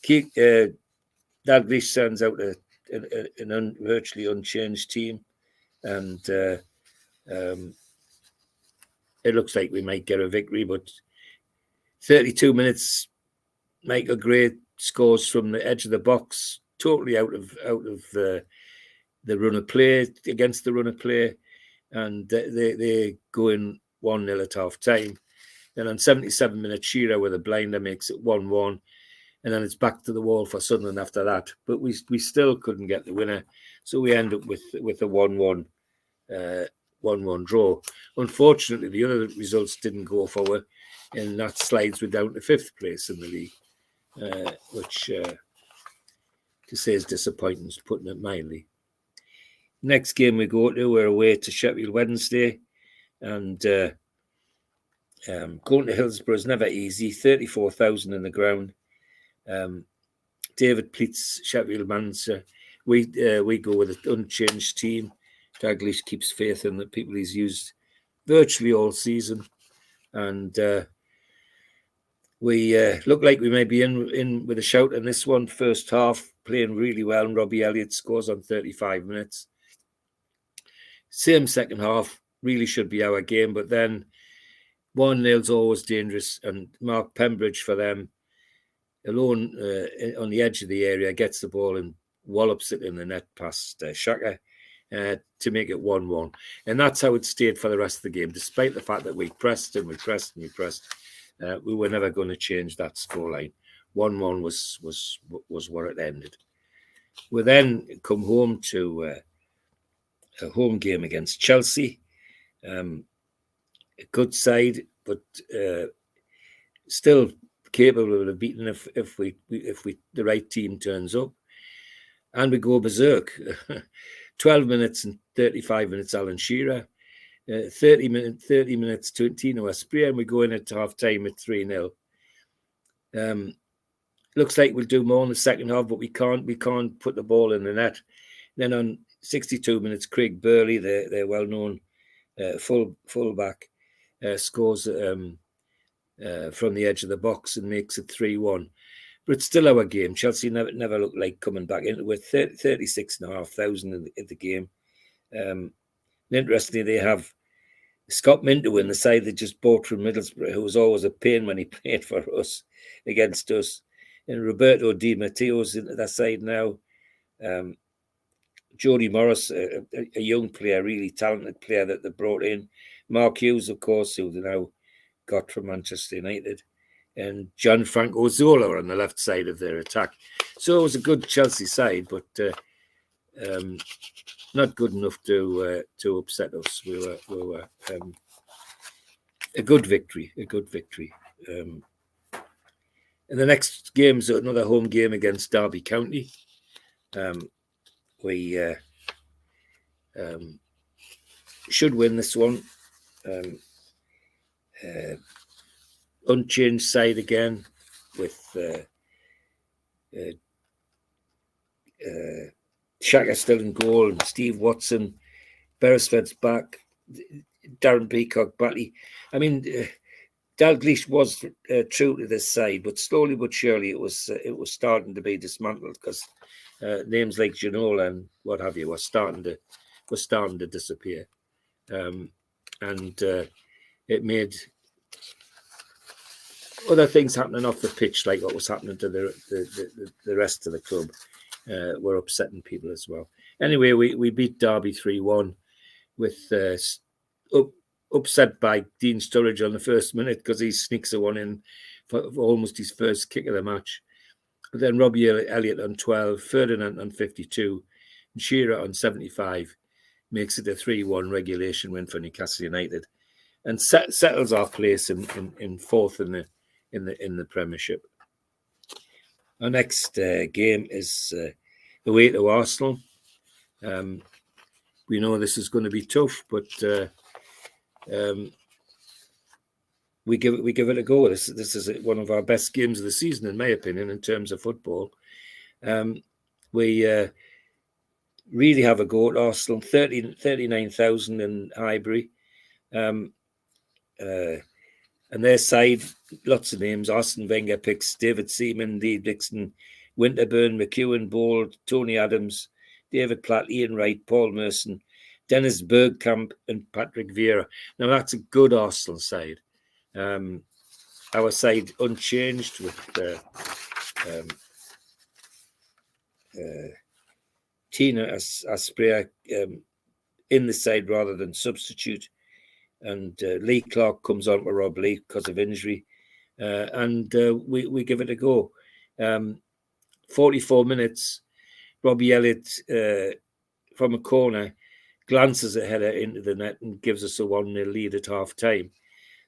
Dalglish sends out an virtually unchanged team, and it looks like we might get a victory, but 32 minutes, Michael Gray scores from the edge of the box, totally out of the run of play, against the run of play, and they go in 1-0 at half time. Then on 77 minutes, Shearer with a blinder makes it 1-1, and then it's back to the wall for Sunderland after that. But we still couldn't get the winner, so we end up with a 1-1 1-1 draw. Unfortunately, the other results didn't go forward, and that slides we're down to 5th place in the league, which to say is disappointing, putting it mildly. Next game we go to, we're away to Sheffield Wednesday, and going to Hillsborough is never easy. 34,000 in the ground. David Pleat's Sheffield manager. We go with an unchanged team. Dalglish keeps faith in the people he's used virtually all season, and we look like we may be in with a shout in this one. First half, playing really well, and Robbie Elliott scores on 35 minutes. Same second half, really should be our game, but then 1-0's always dangerous, and Mark Pembridge for them, alone on the edge of the area, gets the ball and wallops it in the net past Shaka to make it 1-1. And that's how it stayed for the rest of the game, despite the fact that we pressed and we pressed and we pressed. We were never going to change that scoreline. 1-1 was where it ended. We then come home to a home game against Chelsea. A good side, but still capable of beating if the right team turns up. And we go berserk. 12 minutes and 35 minutes Alan Shearer. 30 minutes to Tino Esprit, and we go in at half time at 3-0. Looks like we'll do more in the second half, but we can't put the ball in the net. Then on 62 minutes, Craig Burley, their well-known fullback, scores from the edge of the box and makes it 3-1. But it's still our game. Chelsea never looked like coming back into it. 36,500 in the game. And interestingly, they have Scott Minto in the side they just bought from Middlesbrough, who was always a pain when he played for us, against us. And Roberto Di Matteo's in that side now. Jody Morris, a young player, really talented player that they brought in. Mark Hughes, of course, who they now got from Manchester United. And Gianfranco Zola on the left side of their attack. So it was a good Chelsea side, but not good enough to upset us. We were a good victory. And the next game's another home game against Derby County. We should win this one. Unchanged side again with Shaka still in goal and Steve Watson, Beresford's back, Darren Peacock, Batley. I mean, Dalglish was true to this side, but slowly but surely it was starting to be dismantled because names like Ginola and what have you were starting to disappear, and it made other things happening off the pitch, like what was happening to the rest of the club, were upsetting people as well. Anyway, we beat Derby 3-1 with upset by Dean Sturridge on the first minute because he sneaks a one in for almost his first kick of the match. But then Robbie Elliott on 12, Ferdinand on 52, and Shearer on 75 makes it a 3-1 regulation win for Newcastle United, and settles our place in fourth in the Premiership. Our next game is away to Arsenal. We know this is going to be tough, but we give it a go. This is one of our best games of the season, in my opinion, in terms of football. We really have a go at Arsenal. 39,000 in Highbury. And their side, lots of names. Arsene Wenger picks David Seaman, Lee Dixon, Winterburn, McEwen, Bold, Tony Adams, David Platt, Ian Wright, Paul Merson, Dennis Bergkamp, and Patrick Vieira. Now, that's a good Arsenal side. Our side unchanged with Tina Asprey in the side rather than substitute. And Lee Clark comes on with Rob Lee because of injury. And we give it a go. 44 minutes, Robbie Elliott from a corner glances a header into the net and gives us a 1-0 lead at half time.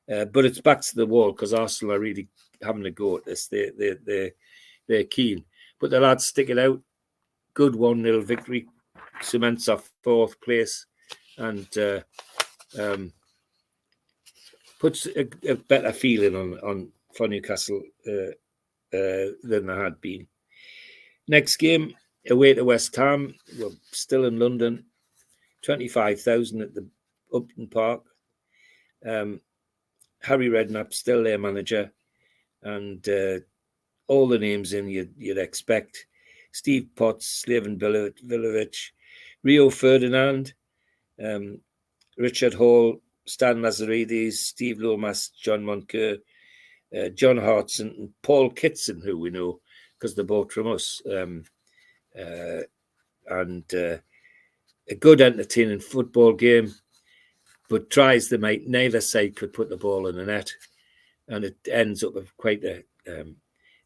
But it's back to the wall because Arsenal are really having a go at this. They're keen. But the lads stick it out. Good 1-0 victory. Cements our 4th place and puts a better feeling on for Newcastle than there had been. Next game, away to West Ham. We're still in London. 25,000 at the Upton Park. Harry Redknapp still their manager, and all the names in you'd expect. Steve Potts, Slaven Bilic, Rio Ferdinand, Richard Hall, Stan Lazaridis, Steve Lomas, John Moncur, John Hartson, and Paul Kitson, who we know because they're both from us. A good, entertaining football game, but tries they might. Neither side could put the ball in the net, and it ends up with quite a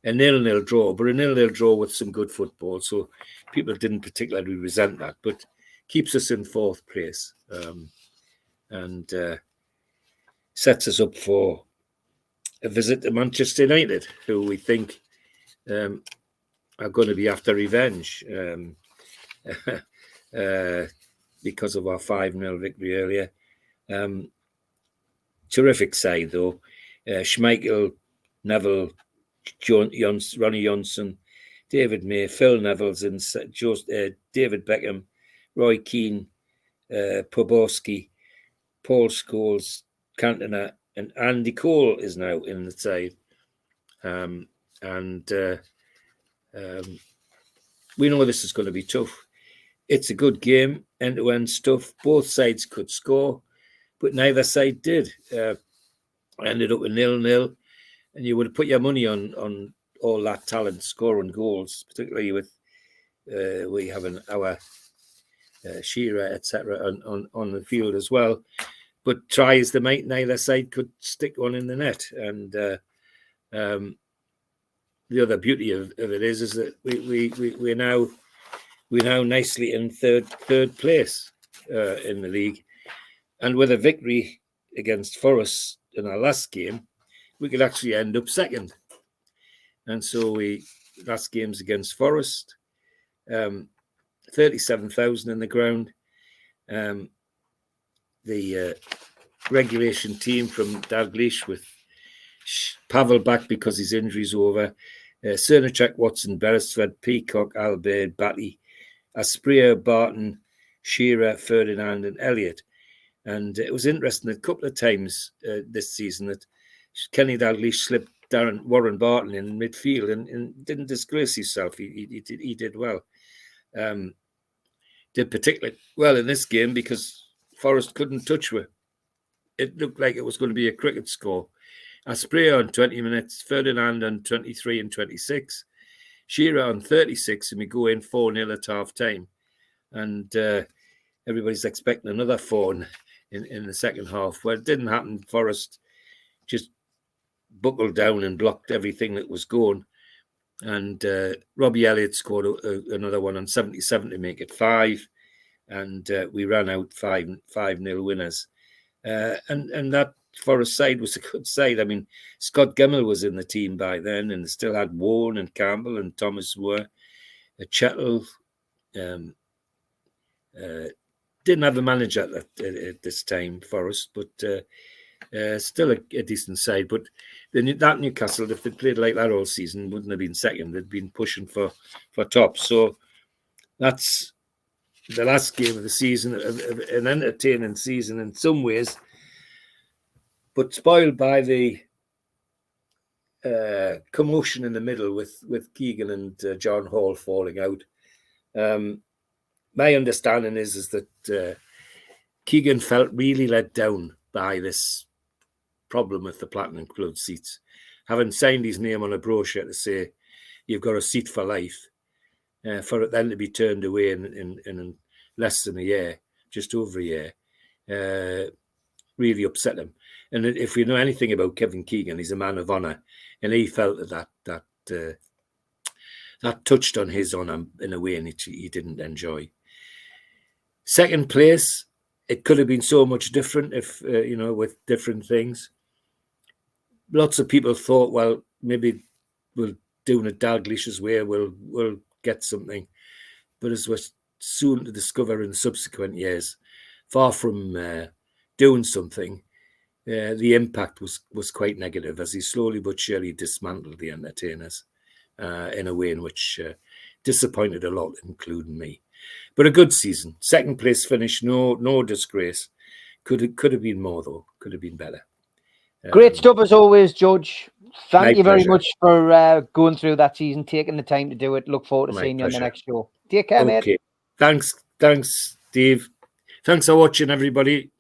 0-0 draw, but a 0-0 draw with some good football. So people didn't particularly resent that, but keeps us in 4th place and sets us up for a visit to Manchester United, who we think are going to be after revenge because of our 5-0 victory earlier. Terrific side, though. Schmeichel, Neville, Ronnie Johnson, David May, Phil Neville's, and David Beckham, Roy Keane, Poborski, Paul Scholes, Cantona, and Andy Cole is now in the side. We know this is going to be tough. It's a good game, end-to-end stuff. Both sides could score, but neither side did. Ended up with 0-0, and you would have put your money on all that talent scoring goals, particularly with we having our Shearer, etc., on the field as well. But try as they might, neither side could stick one in the net. And the other beauty of it is that we're now nicely in third place in the league, and with a victory against Forest in our last game, we could actually end up 2nd. And so last game's against Forest, 37,000 in the ground. The regulation team from Dalglish with Pavel back because his injury's over. Cernacek, Watson, Beresford, Peacock, Albert, Batty, Asprilla, Barton, Shearer, Ferdinand, and Elliott. And it was interesting a couple of times this season that Kenny Dalglish slipped Warren Barton in midfield and didn't disgrace himself. He did well. Did particularly well in this game because Forest couldn't touch her. It looked like it was going to be a cricket score. Asprilla on 20 minutes, Ferdinand on 23 and 26, Shearer on 36, and we go in 4-0 at half time. And everybody's expecting another 4 in the second half. Well, it didn't happen. Forest just buckled down and blocked everything that was going. And Robbie Elliott scored another one on 77 to make it 5. And we ran out 5-0 winners. And that Forest side was a good side. I mean, Scott Gemmell was in the team by then, and still had Warren and Campbell and Thomas Moore. Chettle didn't have a manager at this time, Forest, but still a decent side. But that Newcastle, if they played like that all season, wouldn't have been 2nd. They'd been pushing for top. So that's the last game of the season, an entertaining season in some ways, but spoiled by the commotion in the middle with Keegan and John Hall falling out. My understanding is that Keegan felt really let down by this problem with the Platinum Club seats. Having signed his name on a brochure to say, you've got a seat for life, for it then to be turned away in less than a year, just over a year, really upset him. And if we know anything about Kevin Keegan, he's a man of honour, and he felt that touched on his honour in a way in which he didn't enjoy. Second place, it could have been so much different if, with different things. Lots of people thought, well, maybe we'll do it Dalglish's way, we'll get something. But as we're soon to discover in subsequent years, far from doing something, the impact was quite negative as he slowly but surely dismantled the entertainers in a way in which disappointed a lot, including me. But a good season. Second place finish, no disgrace. Could have been more, though. Could have been better. Great stuff as always, Judge. Thank you very pleasure. much for going through that season, taking the time to do it. Look forward to My seeing you on the pleasure. next show. Take care, mate. Okay. Thanks, Steve. Thanks for watching, everybody.